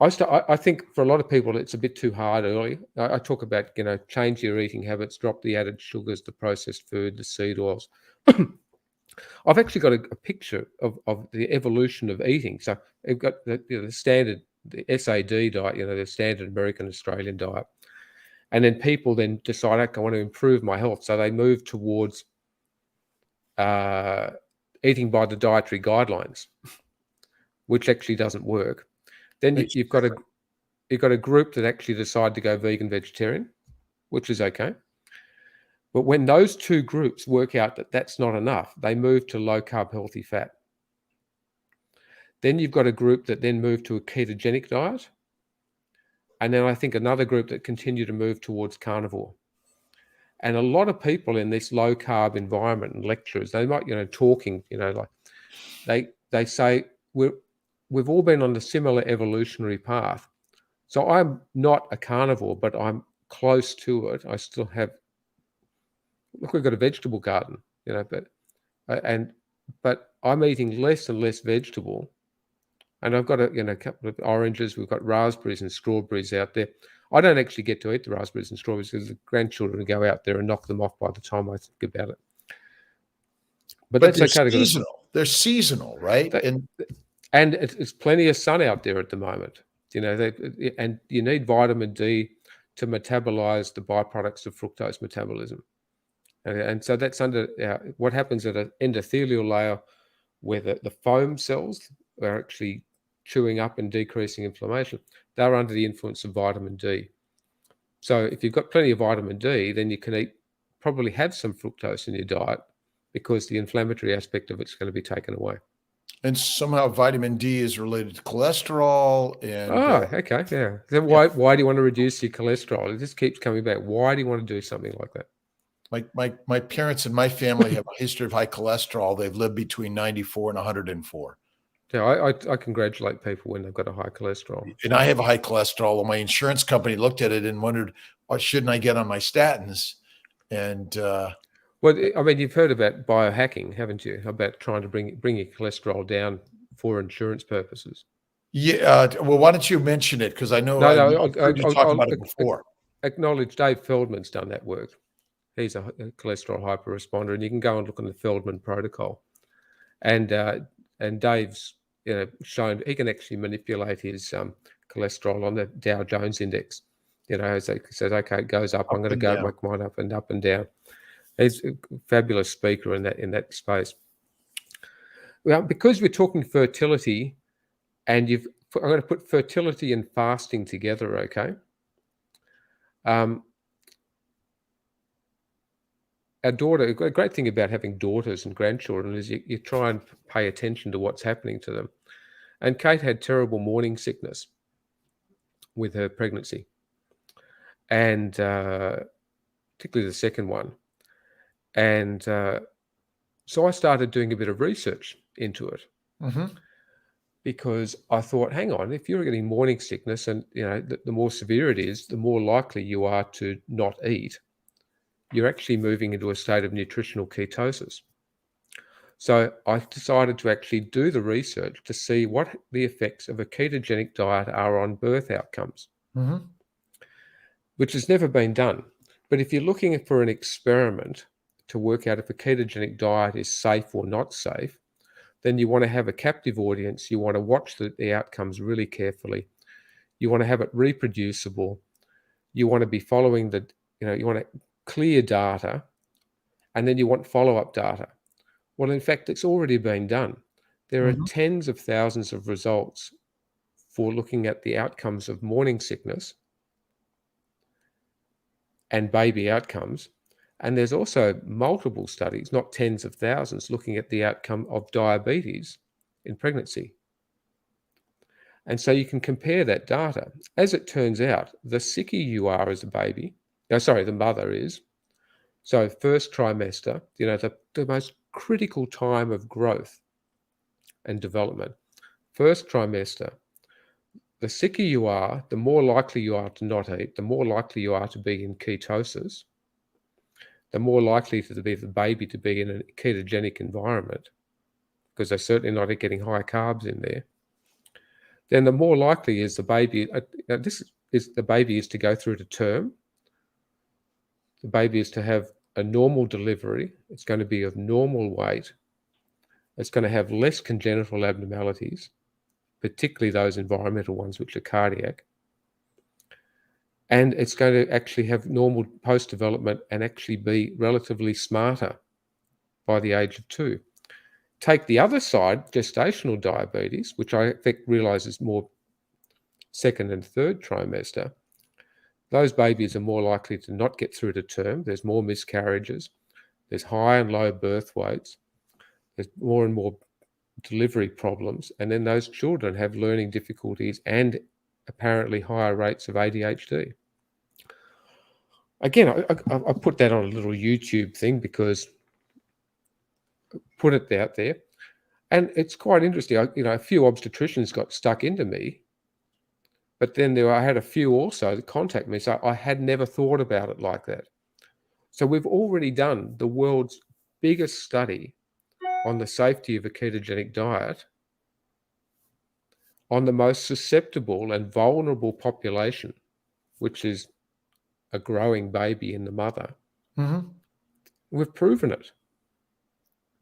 I think for a lot of people, it's a bit too hard early. I talk about, change your eating habits, drop the added sugars, the processed food, the seed oils. I've actually got a picture of the evolution of eating. So they've got the standard, the SAD diet, the standard American Australian diet. And then people then decide, okay, I want to improve my health. So they move towards eating by the dietary guidelines, which actually doesn't work. Then you've got a group that actually decide to go vegan, vegetarian, which is okay. But when those two groups work out that that's not enough, they move to low carb, healthy fat. Then you've got a group that then move to a ketogenic diet. And then I think another group that continue to move towards carnivore. And a lot of people in this low carb environment and lecturers, they might, talking, like they say, we've all been on a similar evolutionary path. So I'm not a carnivore, but I'm close to it. I still have, look, we've got a vegetable garden, but I'm eating less and less vegetable. And I've got a couple of oranges. We've got raspberries and strawberries out there. I don't actually get to eat the raspberries and strawberries because the grandchildren go out there and knock them off by the time I think about it. But that's they're okay. Seasonal. They're seasonal, right? And it's plenty of sun out there at the moment. And you need vitamin D to metabolize the byproducts of fructose metabolism. And so that's under what happens at an endothelial layer where the foam cells are actually chewing up and decreasing inflammation. They're under the influence of vitamin D. So if you've got plenty of vitamin D, then you can probably have some fructose in your diet because the inflammatory aspect of it's going to be taken away. And somehow vitamin D is related to cholesterol. And okay, yeah. Then why do you want to reduce your cholesterol? It just keeps coming back. Why do you want to do something like that? My parents and my family have a history of high cholesterol. They've lived between 94 and 104. Yeah, I congratulate people when they've got a high cholesterol. And I have a high cholesterol. And my insurance company looked at it and wondered, what shouldn't I get on my statins? And well, I mean, you've heard about biohacking, haven't you? About trying to bring your cholesterol down for insurance purposes. Yeah. Well, why don't you mention it? Because I know I've heard you talk about it before. Acknowledge Dave Feldman's done that work. He's a cholesterol hyperresponder, and you can go and look in the Feldman protocol. And Dave's shown he can actually manipulate his cholesterol on the Dow Jones index. As he says, okay, it goes up. I'm going to go make mine up and down. He's a fabulous speaker in that space. Well, because we're talking fertility, and I'm going to put fertility and fasting together. Okay. Our daughter, a great thing about having daughters and grandchildren is you try and pay attention to what's happening to them. And Kate had terrible morning sickness with her pregnancy, and particularly the second one. And so I started doing a bit of research into it, because I thought, hang on, if you're getting morning sickness, and the more severe it is, the more likely you are to not eat. You're actually moving into a state of nutritional ketosis. So I decided to actually do the research to see what the effects of a ketogenic diet are on birth outcomes, which has never been done. But if you're looking for an experiment to work out if a ketogenic diet is safe or not safe, then you want to have a captive audience. You want to watch the outcomes really carefully. You want to have it reproducible. You want to be following you want to clear data, and then you want follow-up data. Well, in fact, it's already been done. There are tens of thousands of results for looking at the outcomes of morning sickness and baby outcomes. And there's also multiple studies, not tens of thousands, looking at the outcome of diabetes in pregnancy. And so you can compare that data. As it turns out, the sicker you are as a baby, the mother is. So first trimester, the most critical time of growth and development. First trimester, the sicker you are, the more likely you are to not eat, the more likely you are to be in ketosis, the more likely to be the baby to be in a ketogenic environment, because they're certainly not getting high carbs in there. Then the more likely is the baby, the baby is to go through to term. The baby is to have a normal delivery. It's going to be of normal weight. It's going to have less congenital abnormalities, particularly those environmental ones, which are cardiac. And it's going to actually have normal post-development and actually be relatively smarter by the age of 2. Take the other side, gestational diabetes, which I realize is more second and third trimester. Those babies are more likely to not get through to term. There's more miscarriages. There's high and low birth weights. There's more and more delivery problems. And then those children have learning difficulties and apparently higher rates of ADHD. Again, I put that on a little YouTube thing because I put it out there. And it's quite interesting. A few obstetricians got stuck into me, but then I had a few also that contact me. So I had never thought about it like that. So we've already done the world's biggest study on the safety of a ketogenic diet on the most susceptible and vulnerable population, which is a growing baby in the mother. Mm-hmm. We've proven it.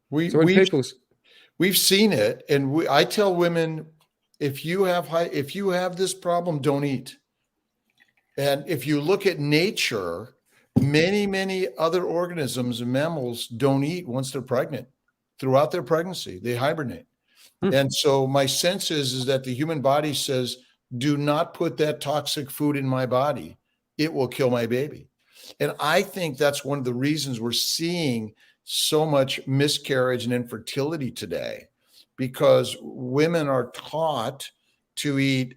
We, So when we've people, we've seen it, and I tell women, if you have this problem, don't eat. And if you look at nature, many other organisms and mammals don't eat once they're pregnant. Throughout their pregnancy, they hibernate. And so my sense is that the human body says, do not put that toxic food in my body. It will kill my baby. And I think that's one of the reasons we're seeing so much miscarriage and infertility today, because women are taught to eat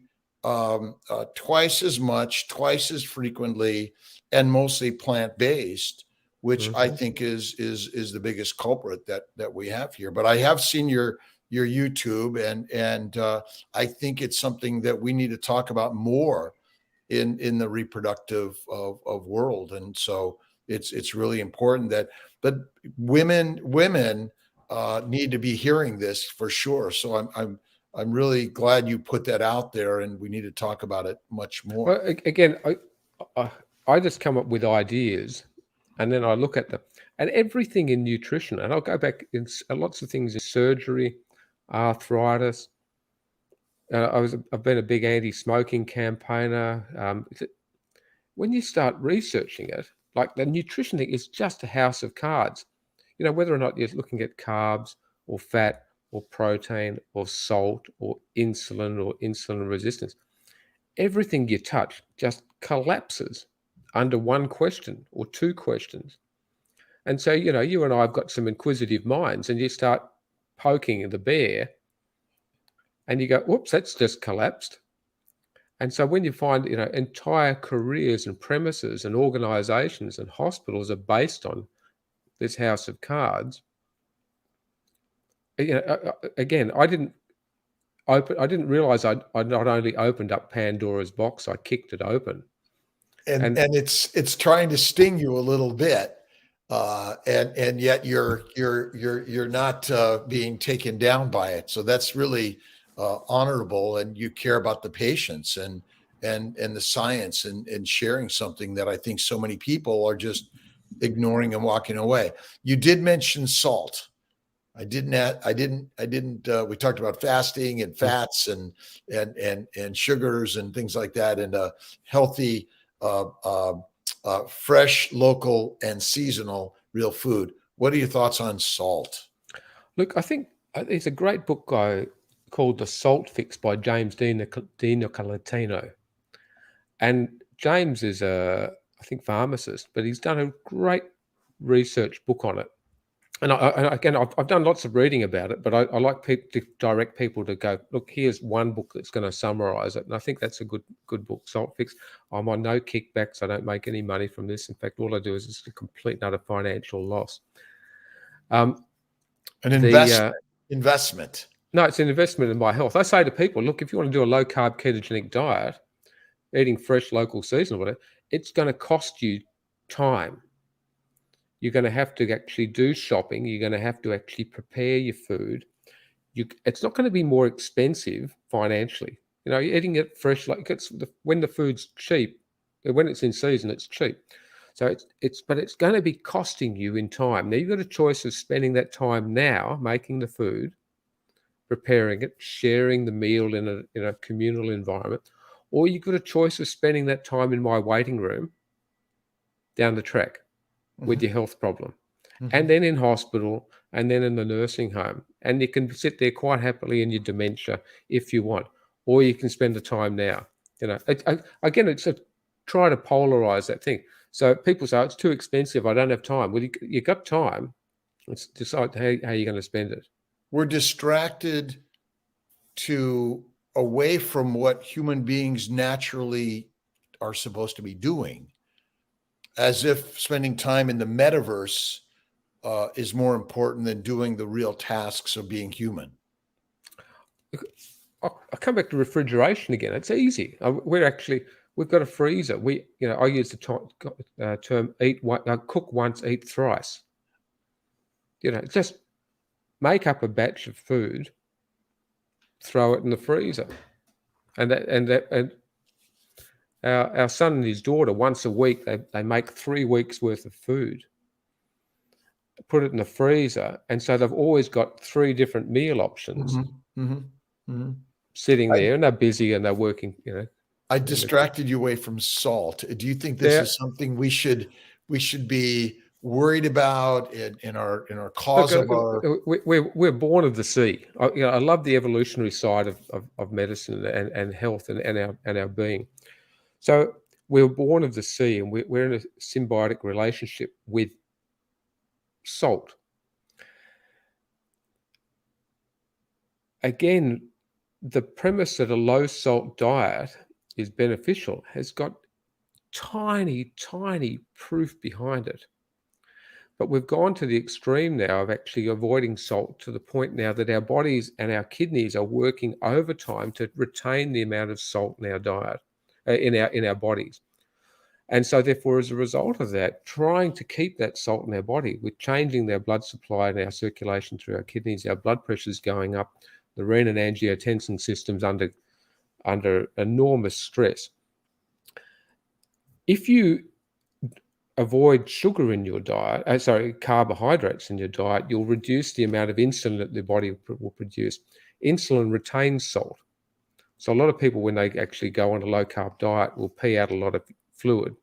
twice as much, twice as frequently, and mostly plant-based, which I think is the biggest culprit that we have here. But I have seen your YouTube, and I think it's something that we need to talk about more in the reproductive of world. And so it's really important but women need to be hearing this for sure. So I'm really glad you put that out there, and we need to talk about it much more. well, again, I just come up with ideas, and then I look at them and everything in nutrition, and I'll go back in lots of things in surgery, arthritis. I've been a big anti-smoking campaigner. When you start researching it, like the nutrition thing is just a house of cards. Whether or not you're looking at carbs or fat or protein or salt or insulin resistance, everything you touch just collapses under one question or two questions. And so, you and I have got some inquisitive minds, and you start poking the bear and you go, whoops, that's just collapsed. And so when you find, entire careers and premises and organizations and hospitals are based on this house of cards, again, I didn't realize I'd not only opened up Pandora's box, I kicked it open. And it's trying to sting you a little bit. And yet you're not being taken down by it. So that's really honorable, and you care about the patients and the science, and sharing something that I think so many people are just ignoring and walking away. You did mention salt. We talked about fasting and fats and sugars and things like that, and healthy, fresh, local, and seasonal real food. What are your thoughts on salt? Look, I think there's a great book called The Salt Fix by James DiNicolatino. And James is I think, pharmacist, but he's done a great research book on it. And I've done lots of reading about it, but I like to direct people to go, look, here's one book that's going to summarize it. And I think that's a good book, Salt Fix. I'm on no kickbacks. I don't make any money from this. In fact, all I do is it's a complete and utter financial loss. An investment. No, it's an investment in my health. I say to people, look, if you want to do a low-carb ketogenic diet, eating fresh, local, seasonal, whatever, it's going to cost you time. You're going to have to actually do shopping. You're going to have to actually prepare your food. It's not going to be more expensive financially. You're eating it fresh, when the food's cheap, when it's in season, it's cheap. So but it's going to be costing you in time. Now you've got a choice of spending that time now making the food, preparing it, sharing the meal in a communal environment, or you've got a choice of spending that time in my waiting room down the track with your health problem, and then in hospital, and then in the nursing home. And you can sit there quite happily in your dementia if you want, or you can spend the time now. Again, it's try to polarize that thing. So people say, it's too expensive, I don't have time. Well, you got time. Let's decide how you're going to spend it. We're distracted away from what human beings naturally are supposed to be doing, as if spending time in the metaverse is more important than doing the real tasks of being human. I come back to refrigeration again. It's easy. We've got a freezer. I use the term cook once, eat thrice. Just make up a batch of food, throw it in the freezer, and our son and his daughter, once a week, they make 3 weeks worth of food, put it in the freezer, and so they've always got 3 different meal options sitting there, and they're busy and they're working. I distracted you away from salt. Do you think this is something we should be worried about in our cause of our? We're born of the sea. I love the evolutionary side of medicine and health and our being. So we're born of the sea, and we're in a symbiotic relationship with salt. Again, the premise that a low salt diet is beneficial has got tiny proof behind it. But we've gone to the extreme now of actually avoiding salt to the point now that our bodies and our kidneys are working overtime to retain the amount of salt in our diet, in our bodies. And so therefore, as a result of that, trying to keep that salt in our body, we're changing their blood supply and our circulation through our kidneys, our blood pressure's going up, the renin-angiotensin system's under enormous stress. If you avoid sugar in your diet, carbohydrates in your diet, you'll reduce the amount of insulin that the body will produce. Insulin retains salt. So a lot of people, when they actually go on a low-carb diet, will pee out a lot of fluid,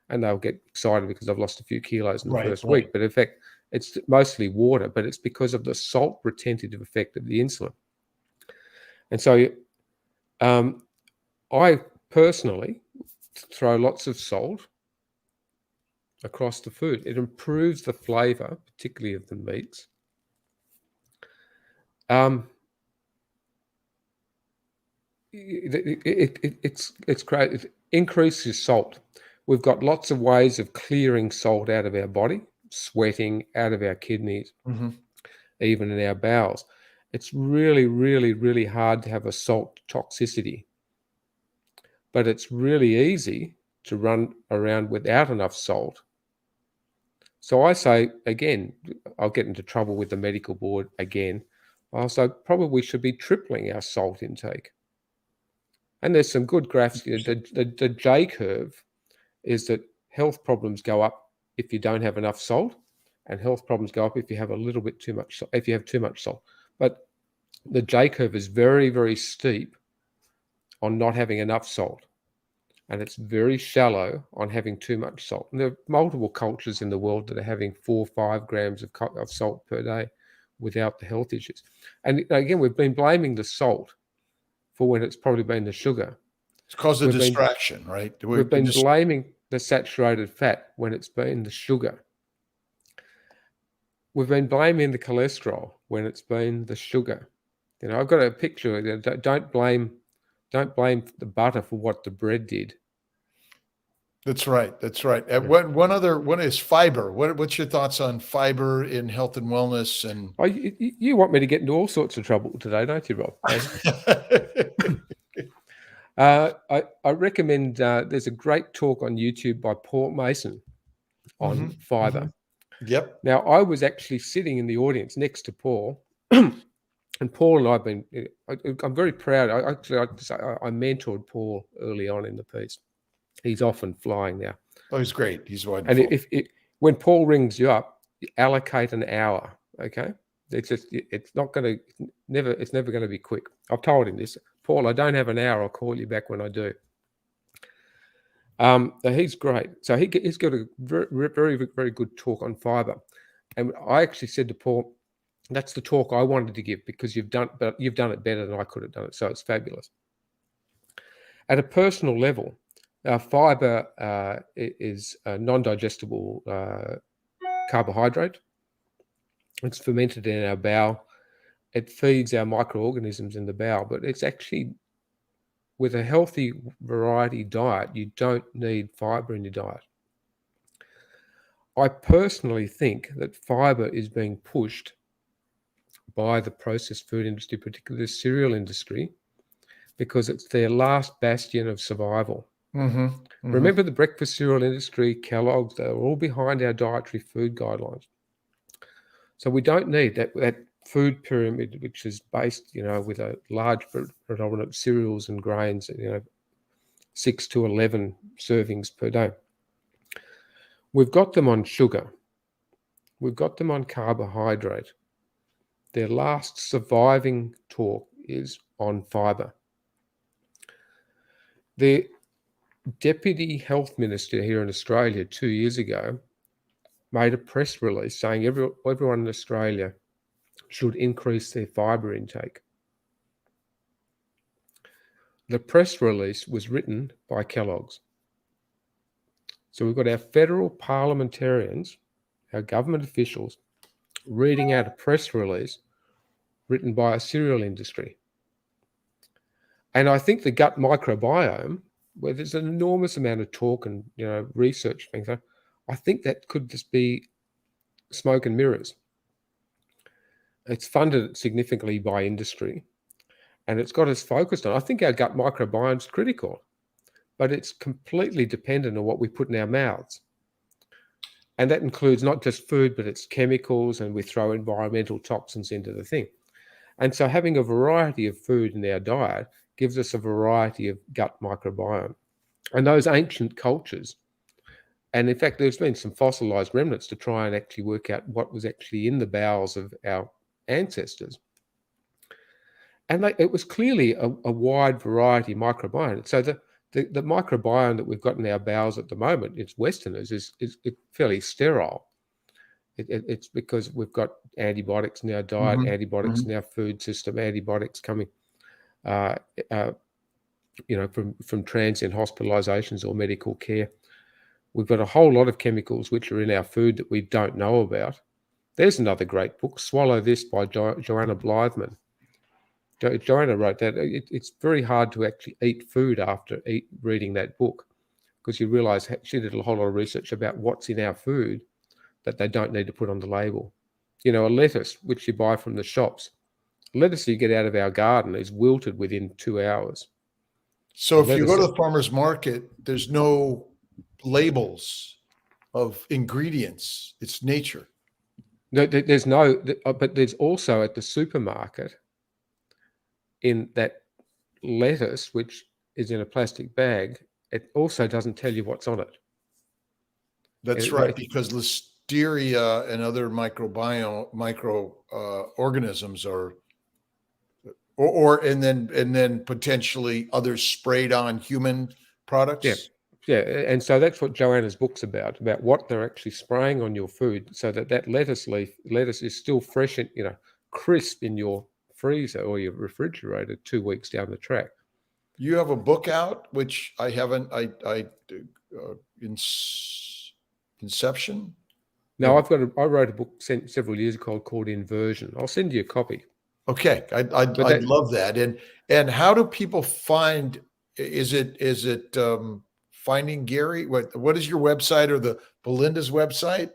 and they'll get excited because they've lost a few kilos in the first week. But in fact, it's mostly water, but it's because of the salt retentive effect of the insulin. And so I personally throw lots of salt across the food. It improves the flavor, particularly of the meats. It's great. It increases salt. We've got lots of ways of clearing salt out of our body, sweating, out of our kidneys, even in our bowels. It's really hard to have a salt toxicity, but it's really easy to run around without enough salt. So I say, again, I'll get into trouble with the medical board again. I'll say probably we should be tripling our salt intake. And there's some good graphs here. The J curve is that health problems go up if you don't have enough salt, and health problems go up if you have a little bit too much salt, if you have too much salt. But the J curve is very steep on not having enough salt, and it's very shallow on having too much salt. And there are multiple cultures in the world that are having 4 or 5 grams of salt per day without the health issues. And again, we've been blaming the salt for when it's probably been the sugar. It's caused a distraction, right? We've been blaming the saturated fat when it's been the sugar. We've been blaming the cholesterol when it's been the sugar. I've got a picture. Don't blame the butter for what the bread did. That's right. One is fiber. What's your thoughts on fiber in health and wellness? And you want me to get into all sorts of trouble today, don't you, Rob? I recommend there's a great talk on YouTube by Paul Mason on fiber. Yep. Now, I was actually sitting in the audience next to Paul, and Paul and I'm very proud. I mentored Paul early on in the piece. He's often flying now. Oh, he's great. He's wonderful. And when Paul rings you up, allocate an hour. Okay, it's never going to be quick. I've told him this, Paul. I don't have an hour. I'll call you back when I do. He's great. So he's got a very good talk on fiber, and I actually said to Paul, "That's the talk I wanted to give because you've done it better than I could have done it. So it's fabulous." At a personal level, fiber is a non-digestible carbohydrate. It's fermented in our bowel. It feeds our microorganisms in the bowel, but it's actually, with a healthy variety diet, you don't need fiber in your diet. I personally think that fiber is being pushed by the processed food industry, particularly the cereal industry, because it's their last bastion of survival. Remember the breakfast cereal industry, Kellogg's, they're all behind our dietary food guidelines. So we don't need that food pyramid, which is based, with a large predominant cereals and grains, 6 to 11 servings per day. We've got them on sugar. We've got them on carbohydrate. Their last surviving talk is on fiber. The Deputy Health Minister here in Australia 2 years ago made a press release saying everyone in Australia should increase their fiber intake. The press release was written by Kellogg's. So we've got our federal parliamentarians, our government officials, reading out a press release written by a cereal industry. And I think the gut microbiome, where there's an enormous amount of talk and research being done, I think that could just be smoke and mirrors. It's funded significantly by industry, and it's got us focused on. I think our gut microbiome is critical, but it's completely dependent on what we put in our mouths. And that includes not just food, but it's chemicals, and we throw environmental toxins into the thing. And so having a variety of food in our diet gives us a variety of gut microbiome. And those ancient cultures, and in fact, there's been some fossilized remnants to try and actually work out what was actually in the bowels of our ancestors. And it was clearly a wide variety of microbiome. So the microbiome that we've got in our bowels at the moment, it's Westerners, is fairly sterile. It's because we've got antibiotics in our diet, antibiotics in our food system, antibiotics coming, from transient hospitalizations or medical care. We've got a whole lot of chemicals which are in our food that we don't know about. There's another great book, Swallow This by Joanna Blythman. Joanna wrote that. It's very hard to actually eat food after reading that book, because you realize she did a whole lot of research about what's in our food that they don't need to put on the label. A lettuce, which you buy from the shops, lettuce you get out of our garden is wilted within 2 hours. So if you go to the farmer's market, there's no labels of ingredients. It's nature. No, there's no, but there's also at the supermarket, in that lettuce, which is in a plastic bag, it also doesn't tell you what's on it. That's right, because listeria and other microorganisms are, and then potentially others sprayed on human products. Yeah, and so that's what Joanna's book's about what they're actually spraying on your food, so that lettuce is still fresh and crisp in your freezer or your refrigerator 2 weeks down the track. You have a book out, which I haven't. Inception. No, I wrote a book several years ago called Inversion. I'll send you a copy. Okay, I'd love that. And how do people find? Is it Finding Gary? What is your website, or the Belinda's website?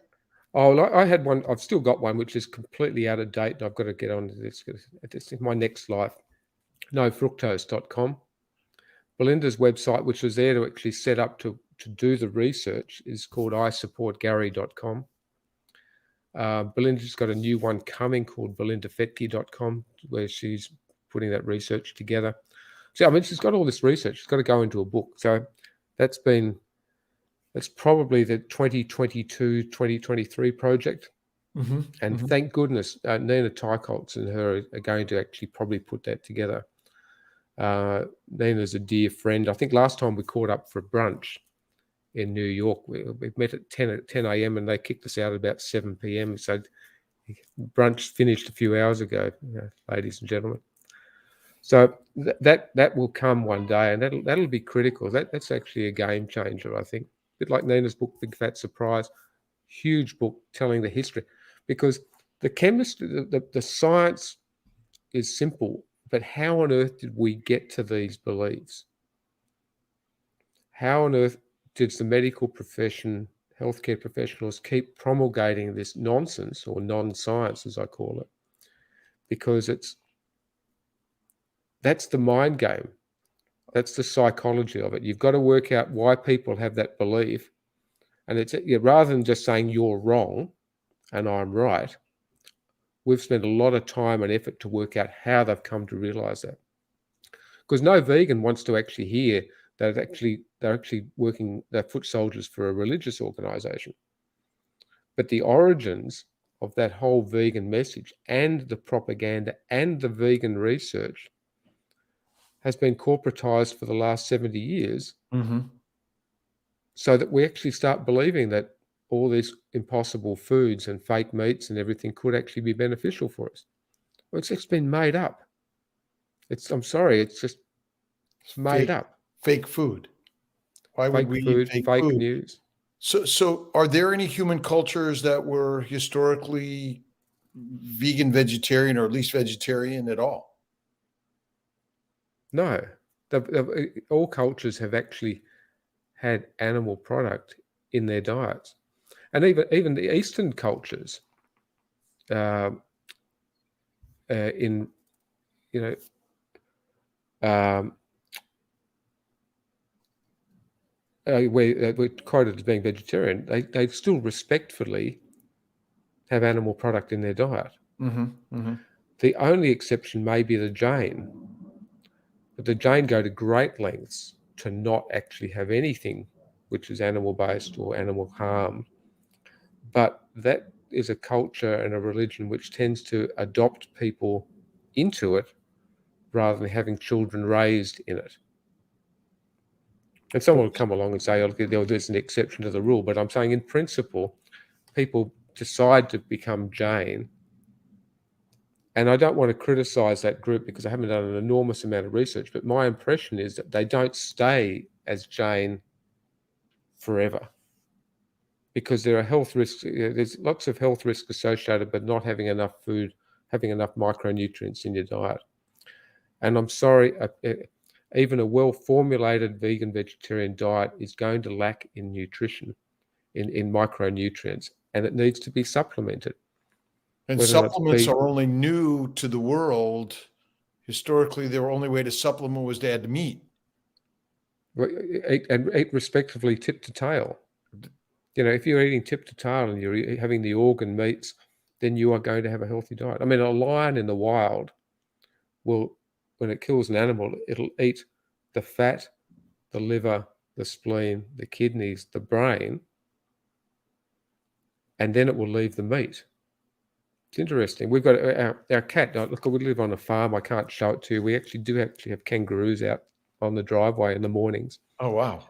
Oh, I had one. I've still got one, which is completely out of date, and I've got to get on to this. It's in my next life. NoFructose.com. Belinda's website, which was there to actually set up to do the research, is called isupportgary.com. Belinda's got a new one coming called belindafettke.com, where she's putting that research together. So, she's got all this research. It's got to go into a book. So that's probably the 2022, 2023 project. And thank goodness Nina Teicholz and her are going to actually probably put that together. Nina's a dear friend. I think last time we caught up for brunch in New York, we met at 10 a.m. and they kicked us out at about 7 p.m. So brunch finished a few hours ago, ladies and gentlemen. So that will come one day, and that'll be critical. That's actually a game changer, I think. A bit like Nina's book, Big Fat Surprise, huge book telling the history, because the chemistry, the science is simple, but how on earth did we get to these beliefs? How on earth did the medical profession, healthcare professionals keep promulgating this nonsense, or non-science as I call it? because that's the mind game. That's the psychology of it. You've got to work out why people have that belief. And it's rather than just saying you're wrong and I'm right, we've spent a lot of time and effort to work out how they've come to realize that. Because no vegan wants to actually hear that they're actually working, they're foot soldiers for a religious organization. But the origins of that whole vegan message and the propaganda and the vegan research has been corporatized for the last 70 years, so that we actually start believing that all these impossible foods and fake meats and everything could actually be beneficial for us. Well, it's just been made up. I'm sorry, it's just made up. Fake food. Why would we eat fake food? News. So are there any human cultures that were historically vegan, vegetarian, or at least vegetarian at all? No. All cultures have actually had animal product in their diets. And even the Eastern cultures, where we're quoted as being vegetarian, they still respectfully have animal product in their diet. The only exception may be the Jain, but the Jain go to great lengths to not actually have anything which is animal-based or animal harm. But that is a culture and a religion which tends to adopt people into it rather than having children raised in it. And someone will come along and say, oh, there's an exception to the rule. But I'm saying in principle, people decide to become Jain. And I don't want to criticize that group because I haven't done an enormous amount of research, but my impression is that they don't stay as Jain forever, because there are health risks. There's lots of health risks associated with not having enough food, having enough micronutrients in your diet. And I'm sorry, even a well-formulated vegan vegetarian diet is going to lack in nutrition, in micronutrients, and it needs to be supplemented. And supplements are only new to the world. Historically, their only way to supplement was to add meat. Eat respectively tip to tail. If you're eating tip to tail and you're having the organ meats, then you are going to have a healthy diet. I mean, a lion in the wild will, when it kills an animal, it'll eat the fat, the liver, the spleen, the kidneys, the brain, and then it will leave the meat. It's interesting. We've got our cat. Look, we live on a farm. I can't show it to you. We do have kangaroos out on the driveway in the mornings. Oh, wow.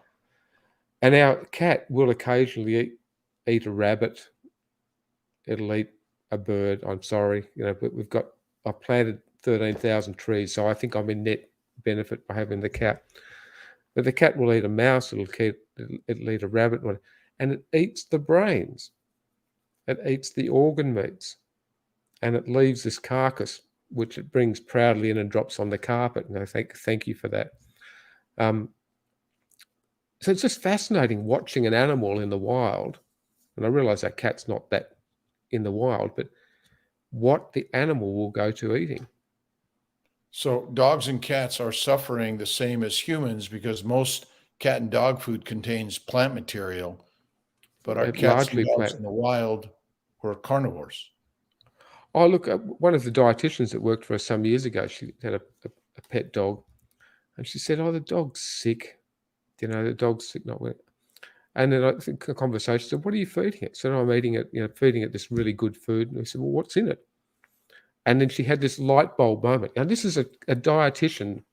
And our cat will occasionally eat a rabbit. It'll eat a bird. I'm sorry. I've planted 13,000 trees, so I think I'm in net benefit by having the cat. But the cat will eat a mouse. It'll eat a rabbit, and it eats the brains. It eats the organ meats. And it leaves this carcass, which it brings proudly in and drops on the carpet. And I thank you for that. So it's just fascinating watching an animal in the wild. And I realize that cat's not that in the wild, but what the animal will go to eating. So dogs and cats are suffering the same as humans because most cat and dog food contains plant material, but our cats and dogs in the wild were carnivores. Oh, look, one of the dietitians that worked for us some years ago, she had a pet dog, and she said, oh, the dog's sick. The dog's sick, not well. And then I think a conversation said, what are you feeding it? So I'm eating it, feeding it this really good food. And I said, well, what's in it? And then she had this light bulb moment. Now, this is a dietitian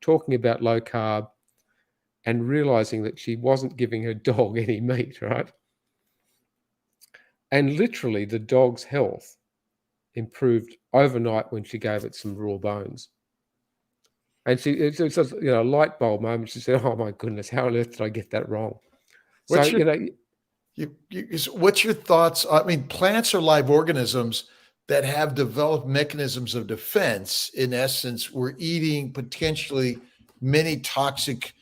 talking about low carb and realizing that she wasn't giving her dog any meat, right? And literally the dog's health improved overnight when she gave it some raw bones. And it's a light bulb moment. She said, oh my goodness, how on earth did I get that wrong? What's your thoughts? I mean, plants are live organisms that have developed mechanisms of defense. In essence, we're eating potentially many toxic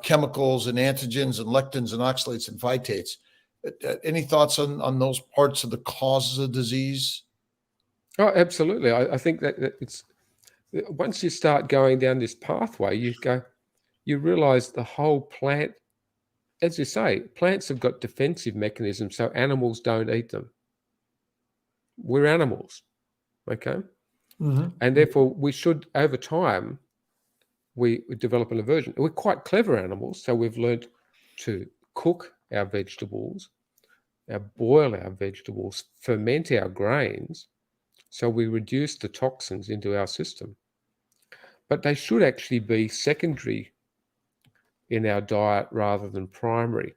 chemicals and antigens and lectins and oxalates and phytates. Any thoughts on those parts of the causes of disease? Oh, absolutely. I think that it's once you start going down this pathway, you realize the whole plant, as you say, plants have got defensive mechanisms, so animals don't eat them. We're animals, okay? And therefore, we should, over time, we develop an aversion. We're quite clever animals, so we've learned to cook our vegetables, boil our vegetables, ferment our grains, so we reduce the toxins into our system. But they should actually be secondary in our diet rather than primary.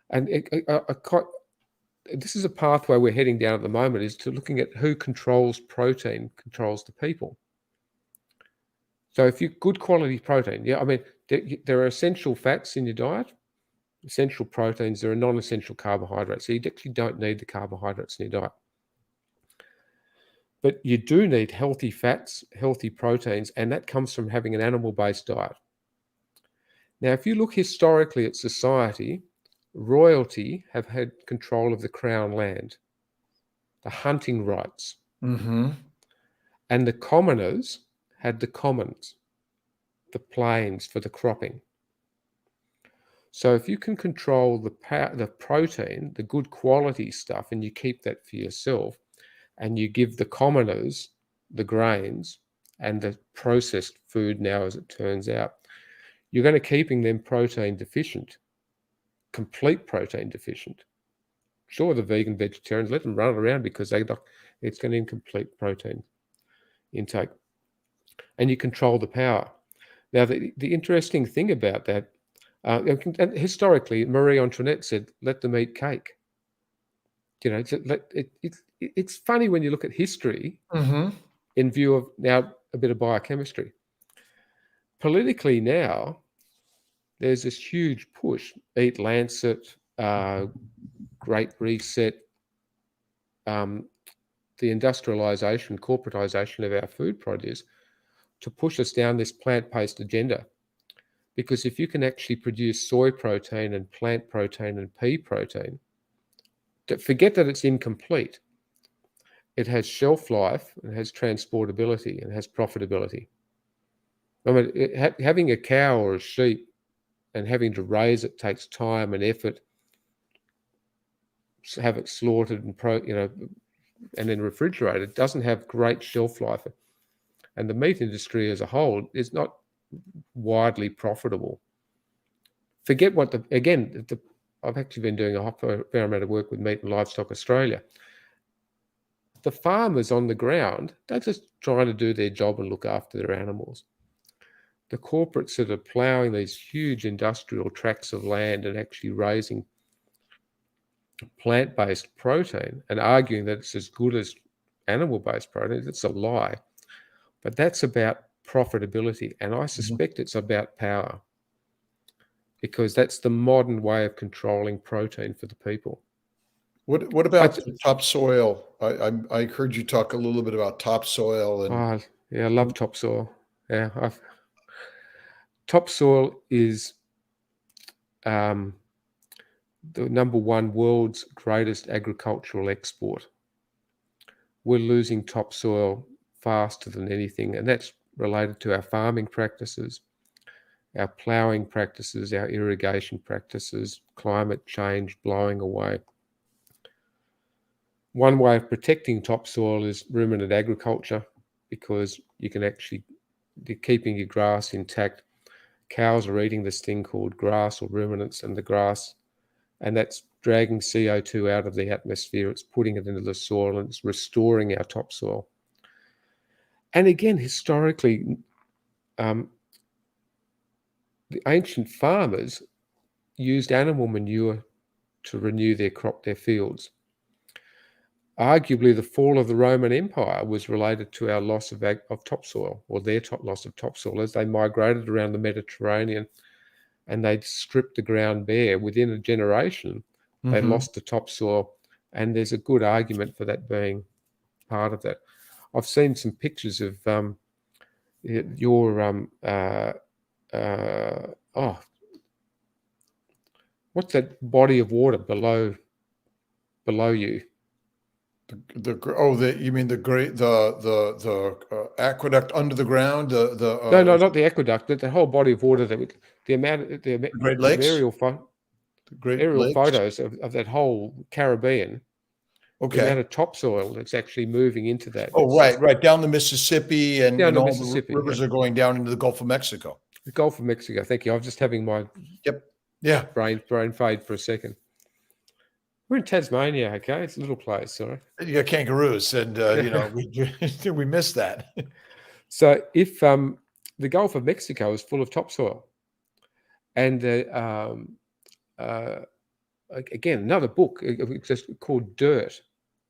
And this is a pathway we're heading down at the moment, is to looking at who controls protein, controls the people. So if you good quality protein, I mean, there are essential fats in your diet, essential proteins, there are non-essential carbohydrates. So you actually don't need the carbohydrates in your diet. But you do need healthy fats, healthy proteins, and that comes from having an animal-based diet. Now, if you look historically at society, royalty have had control of the crown land, the hunting rights, and the commoners had the commons, the plains for the cropping. So if you can control the protein, the good quality stuff, and you keep that for yourself, and you give the commoners the grains and the processed food now, as it turns out, you're going to keeping them protein deficient, complete protein deficient. Sure, the vegan vegetarians, let them run around because it's going to incomplete protein intake. And you control the power. Now, the interesting thing about that, and historically, Marie Antoinette said, let them eat cake. You know, it's funny when you look at history in view of now a bit of biochemistry. Politically now, there's this huge push, Eat Lancet, Great Reset, the industrialization, corporatization of our food produce to push us down this plant-based agenda. Because if you can actually produce soy protein and plant protein and pea protein, forget that it's incomplete. It has shelf life, it has transportability, and has profitability. I mean, having a cow or a sheep and having to raise it takes time and effort. Have it slaughtered and and then refrigerated, it doesn't have great shelf life. And the meat industry as a whole is not widely profitable. Forget what I've actually been doing a fair amount of work with Meat and Livestock Australia. The farmers on the ground, they're just trying to do their job and look after their animals. The corporates that are ploughing these huge industrial tracts of land and actually raising plant-based protein and arguing that it's as good as animal-based protein, it's a lie. But that's about profitability, and I suspect it's about power, because that's the modern way of controlling protein for the people. What about topsoil? I heard you talk a little bit about topsoil. And I love topsoil. Yeah, topsoil is the number one world's greatest agricultural export. We're losing topsoil faster than anything, and that's related to our farming practices, our ploughing practices, our irrigation practices, climate change blowing away. One way of protecting topsoil is ruminant agriculture, because you can actually, keeping your grass intact. Cows are eating this thing called grass or ruminants, and the grass, and that's dragging CO2 out of the atmosphere. It's putting it into the soil, and it's restoring our topsoil. And again, historically, the ancient farmers used animal manure to renew their fields. Arguably, the fall of the Roman Empire was related to our loss of topsoil, or their loss of topsoil, as they migrated around the Mediterranean and they stripped the ground bare. Within a generation, they lost the topsoil, and there's a good argument for that being part of that. I've seen some pictures of what's that body of water below you? You mean the great the aqueduct under the ground, No, not the aqueduct, but the whole body of water the Great Lakes, aerial the Great Lakes. photos of that whole Caribbean, the amount Okay. of topsoil that's actually moving into that. Oh, It's just right down the Mississippi, down and the all the Mississippi, rivers are going down into the Gulf of Mexico. the Gulf of Mexico. Thank you. I was just having my Yep. Yeah. brain fade for a second. We're in Tasmania, okay? It's a little place, sorry. You got kangaroos, and we missed that. So if the Gulf of Mexico is full of topsoil, and again, another book just called Dirt,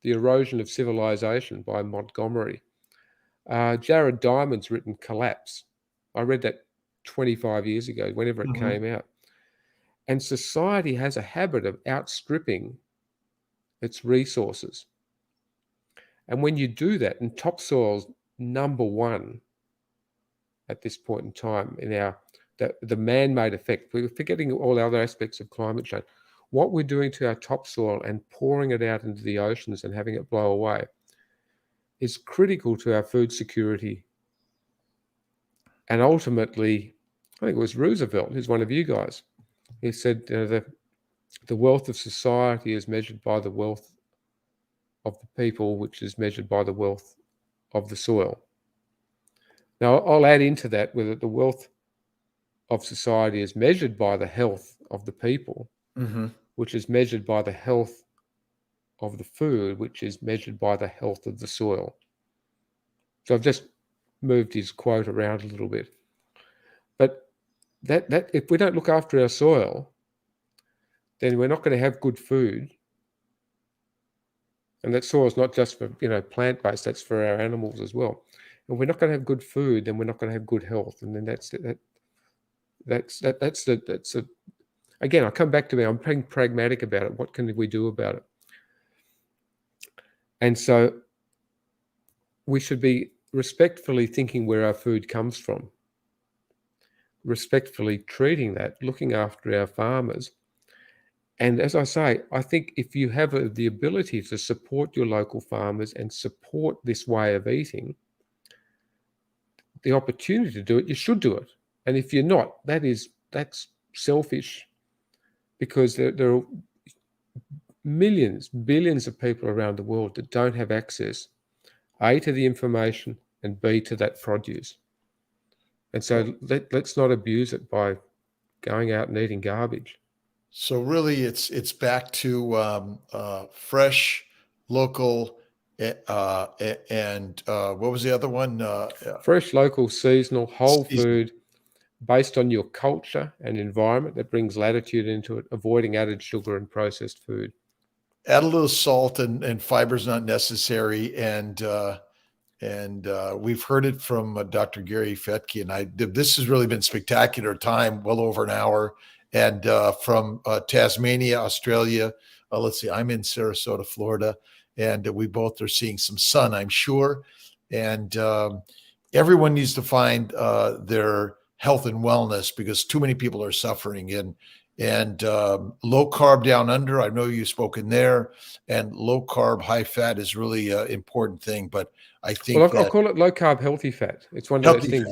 The Erosion of Civilization by Montgomery. Jared Diamond's written Collapse. I read that 25 years ago, whenever it came out. And society has a habit of outstripping its resources. And when you do that, and topsoil's number one at this point in time in the man-made effect, we're forgetting all other aspects of climate change. What we're doing to our topsoil and pouring it out into the oceans and having it blow away is critical to our food security. And ultimately, I think it was Roosevelt, who's one of you guys, he said the wealth of society is measured by the wealth of the people, which is measured by the wealth of the soil. Now, I'll add into that whether the wealth of society is measured by the health of the people, which is measured by the health of the food, which is measured by the health of the soil. So I've just moved his quote around a little bit. But that if we don't look after our soil, then we're not going to have good food. And that soil is not just for plant-based; that's for our animals as well. And we're not going to have good food, then we're not going to have good health. And then that's again, I come back to I'm being pragmatic about it. What can we do about it? And so we should be respectfully thinking where our food comes from, respectfully treating that, looking after our farmers. And as I say, I think if you have the ability to support your local farmers and support this way of eating, the opportunity to do it, you should do it. And if you're not, that's selfish, because there are millions, billions of people around the world that don't have access, A, to the information, and B, to that produce. And so let's not abuse it by going out and eating garbage. So really, it's back to fresh, local, and what was the other one? Fresh, local, seasonal, whole food, based on your culture and environment that brings latitude into it, avoiding added sugar and processed food. Add a little salt and fiber's not necessary. And we've heard it from Dr. Gary Fettke, and this has really been spectacular time, well over an hour. And from Tasmania, Australia, let's see, I'm in Sarasota, Florida, and we both are seeing some sun, I'm sure. And everyone needs to find their health and wellness, because too many people are suffering. And low carb down under, I know you've spoken there, and low carb, high fat is really an important thing. But I think I'll call it low carb, healthy fat. It's one of those things.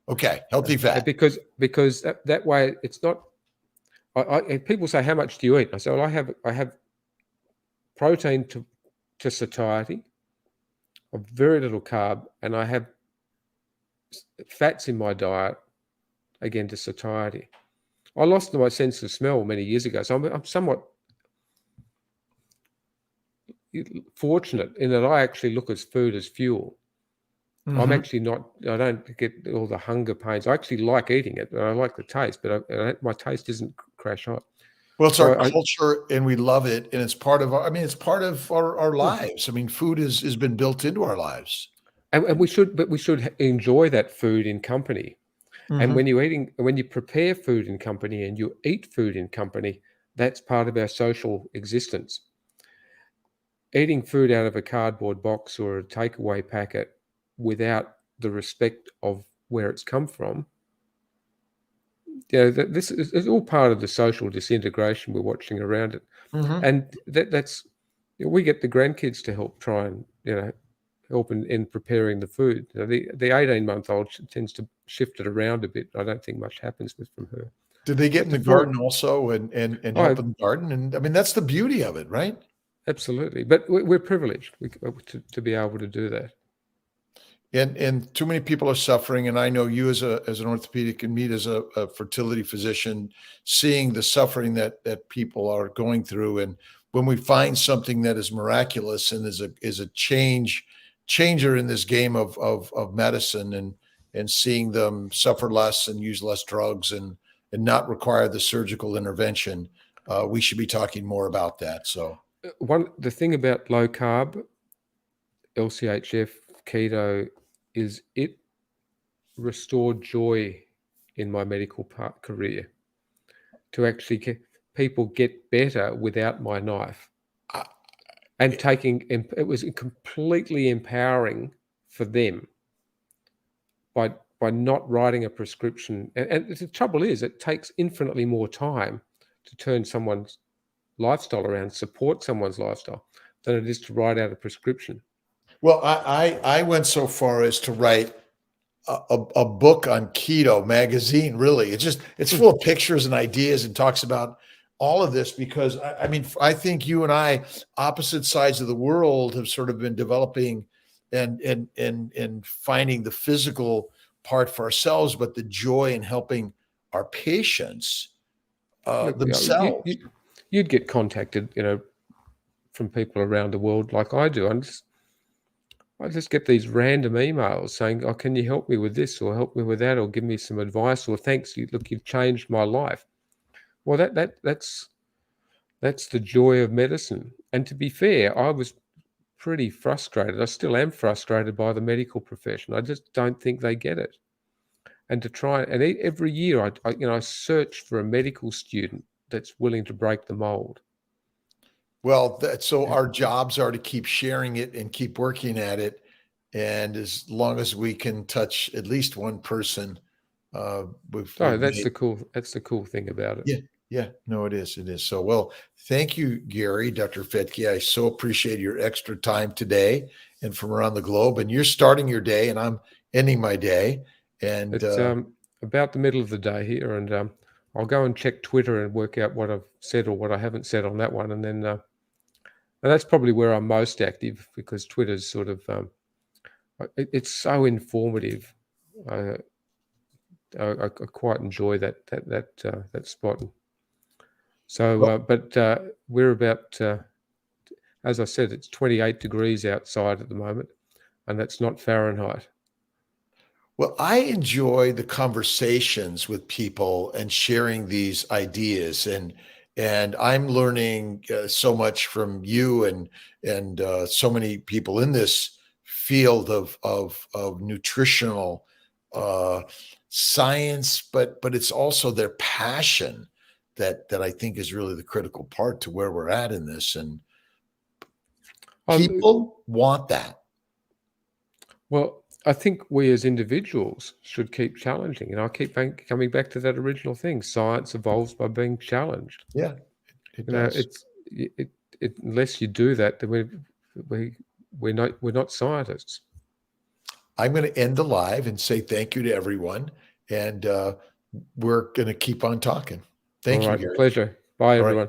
Okay. Healthy fat. Because that way it's not. People say, how much do you eat? I say, well, I have protein to satiety, of very little carb, and I have fats in my diet, again, to satiety. I lost my sense of smell many years ago, so I'm somewhat fortunate in that I actually look at food as fuel. I'm actually not. I don't get all the hunger pains. I actually like eating it, and I like the taste, but my taste isn't crash hot. Well, it's our culture, and we love it, and it's part of our. I mean, it's part of our lives. I mean, food has been built into our lives, and we should enjoy that food in company. And when you prepare food in company and you eat food in company, that's part of our social existence. Eating food out of a cardboard box or a takeaway packet without the respect of where it's come from, this is all part of the social disintegration we're watching around it. And that's we get the grandkids to help try and, help in preparing the food. The 18-month-old tends to shift it around a bit. I don't think much happens from her. Did they get But in the the 4 garden also and Oh, help in the garden? And I mean, that's the beauty of it, right? absolutely. But we're privileged to be able to do that. And too many people are suffering. And I know you as an orthopedic and me as a fertility physician, seeing the suffering that people are going through. And when we find something that is miraculous and is a changer in this game of medicine, and seeing them suffer less and use less drugs and not require the surgical intervention, we should be talking more about that. So The thing about low carb, LCHF, keto, is it restored joy in my medical career to actually people get better without my knife. I- And it was completely empowering for them by not writing a prescription. And the trouble is, it takes infinitely more time to turn someone's lifestyle around, support someone's lifestyle, than it is to write out a prescription. well, I went so far as to write a book on keto magazine. Really, it's full of pictures and ideas and talks about all of this, because I mean, I think you and I, opposite sides of the world, have sort of been developing and finding the physical part for ourselves, but the joy in helping our patients themselves. You'd get contacted, from people around the world like I do. I just get these random emails saying, "Oh, can you help me with this, or help me with that, or give me some advice, or thanks, you've changed my life." Well, that's the joy of medicine. And to be fair, I was pretty frustrated. I still am frustrated by the medical profession. I just don't think they get it. And every year I search for a medical student that's willing to break the mold. Well, so our jobs are to keep sharing it and keep working at it. And as long as we can touch at least one person, we've That's made. the cool thing about it. Yeah, yeah, no, it is. It is. So, well, thank you, Gary, Dr. Fettke. I so appreciate your extra time today and from around the globe. And you're starting your day, and I'm ending my day. And It's about the middle of the day here, and I'll go and check Twitter and work out what I've said or what I haven't said on that one, and then and that's probably where I'm most active, because Twitter's sort of it's so informative. I quite enjoy that spot. So, well, but we're about, as I said, it's 28 degrees outside at the moment, and that's not Fahrenheit. well, I enjoy the conversations with people and sharing these ideas, and I'm learning so much from you and so many people in this field of nutritional uh, science, but it's also their passion that I think is really the critical part to where we're at in this, and Um, people want that. well, I think we as individuals should keep challenging, and I keep coming back to that original thing: science evolves by being challenged. Yeah, it does. It's unless you do that, then we're not scientists. I'm going to end the live and say thank you to everyone. And we're going to keep on talking. All Thank you, right, Gary. pleasure. Bye, All right. everyone.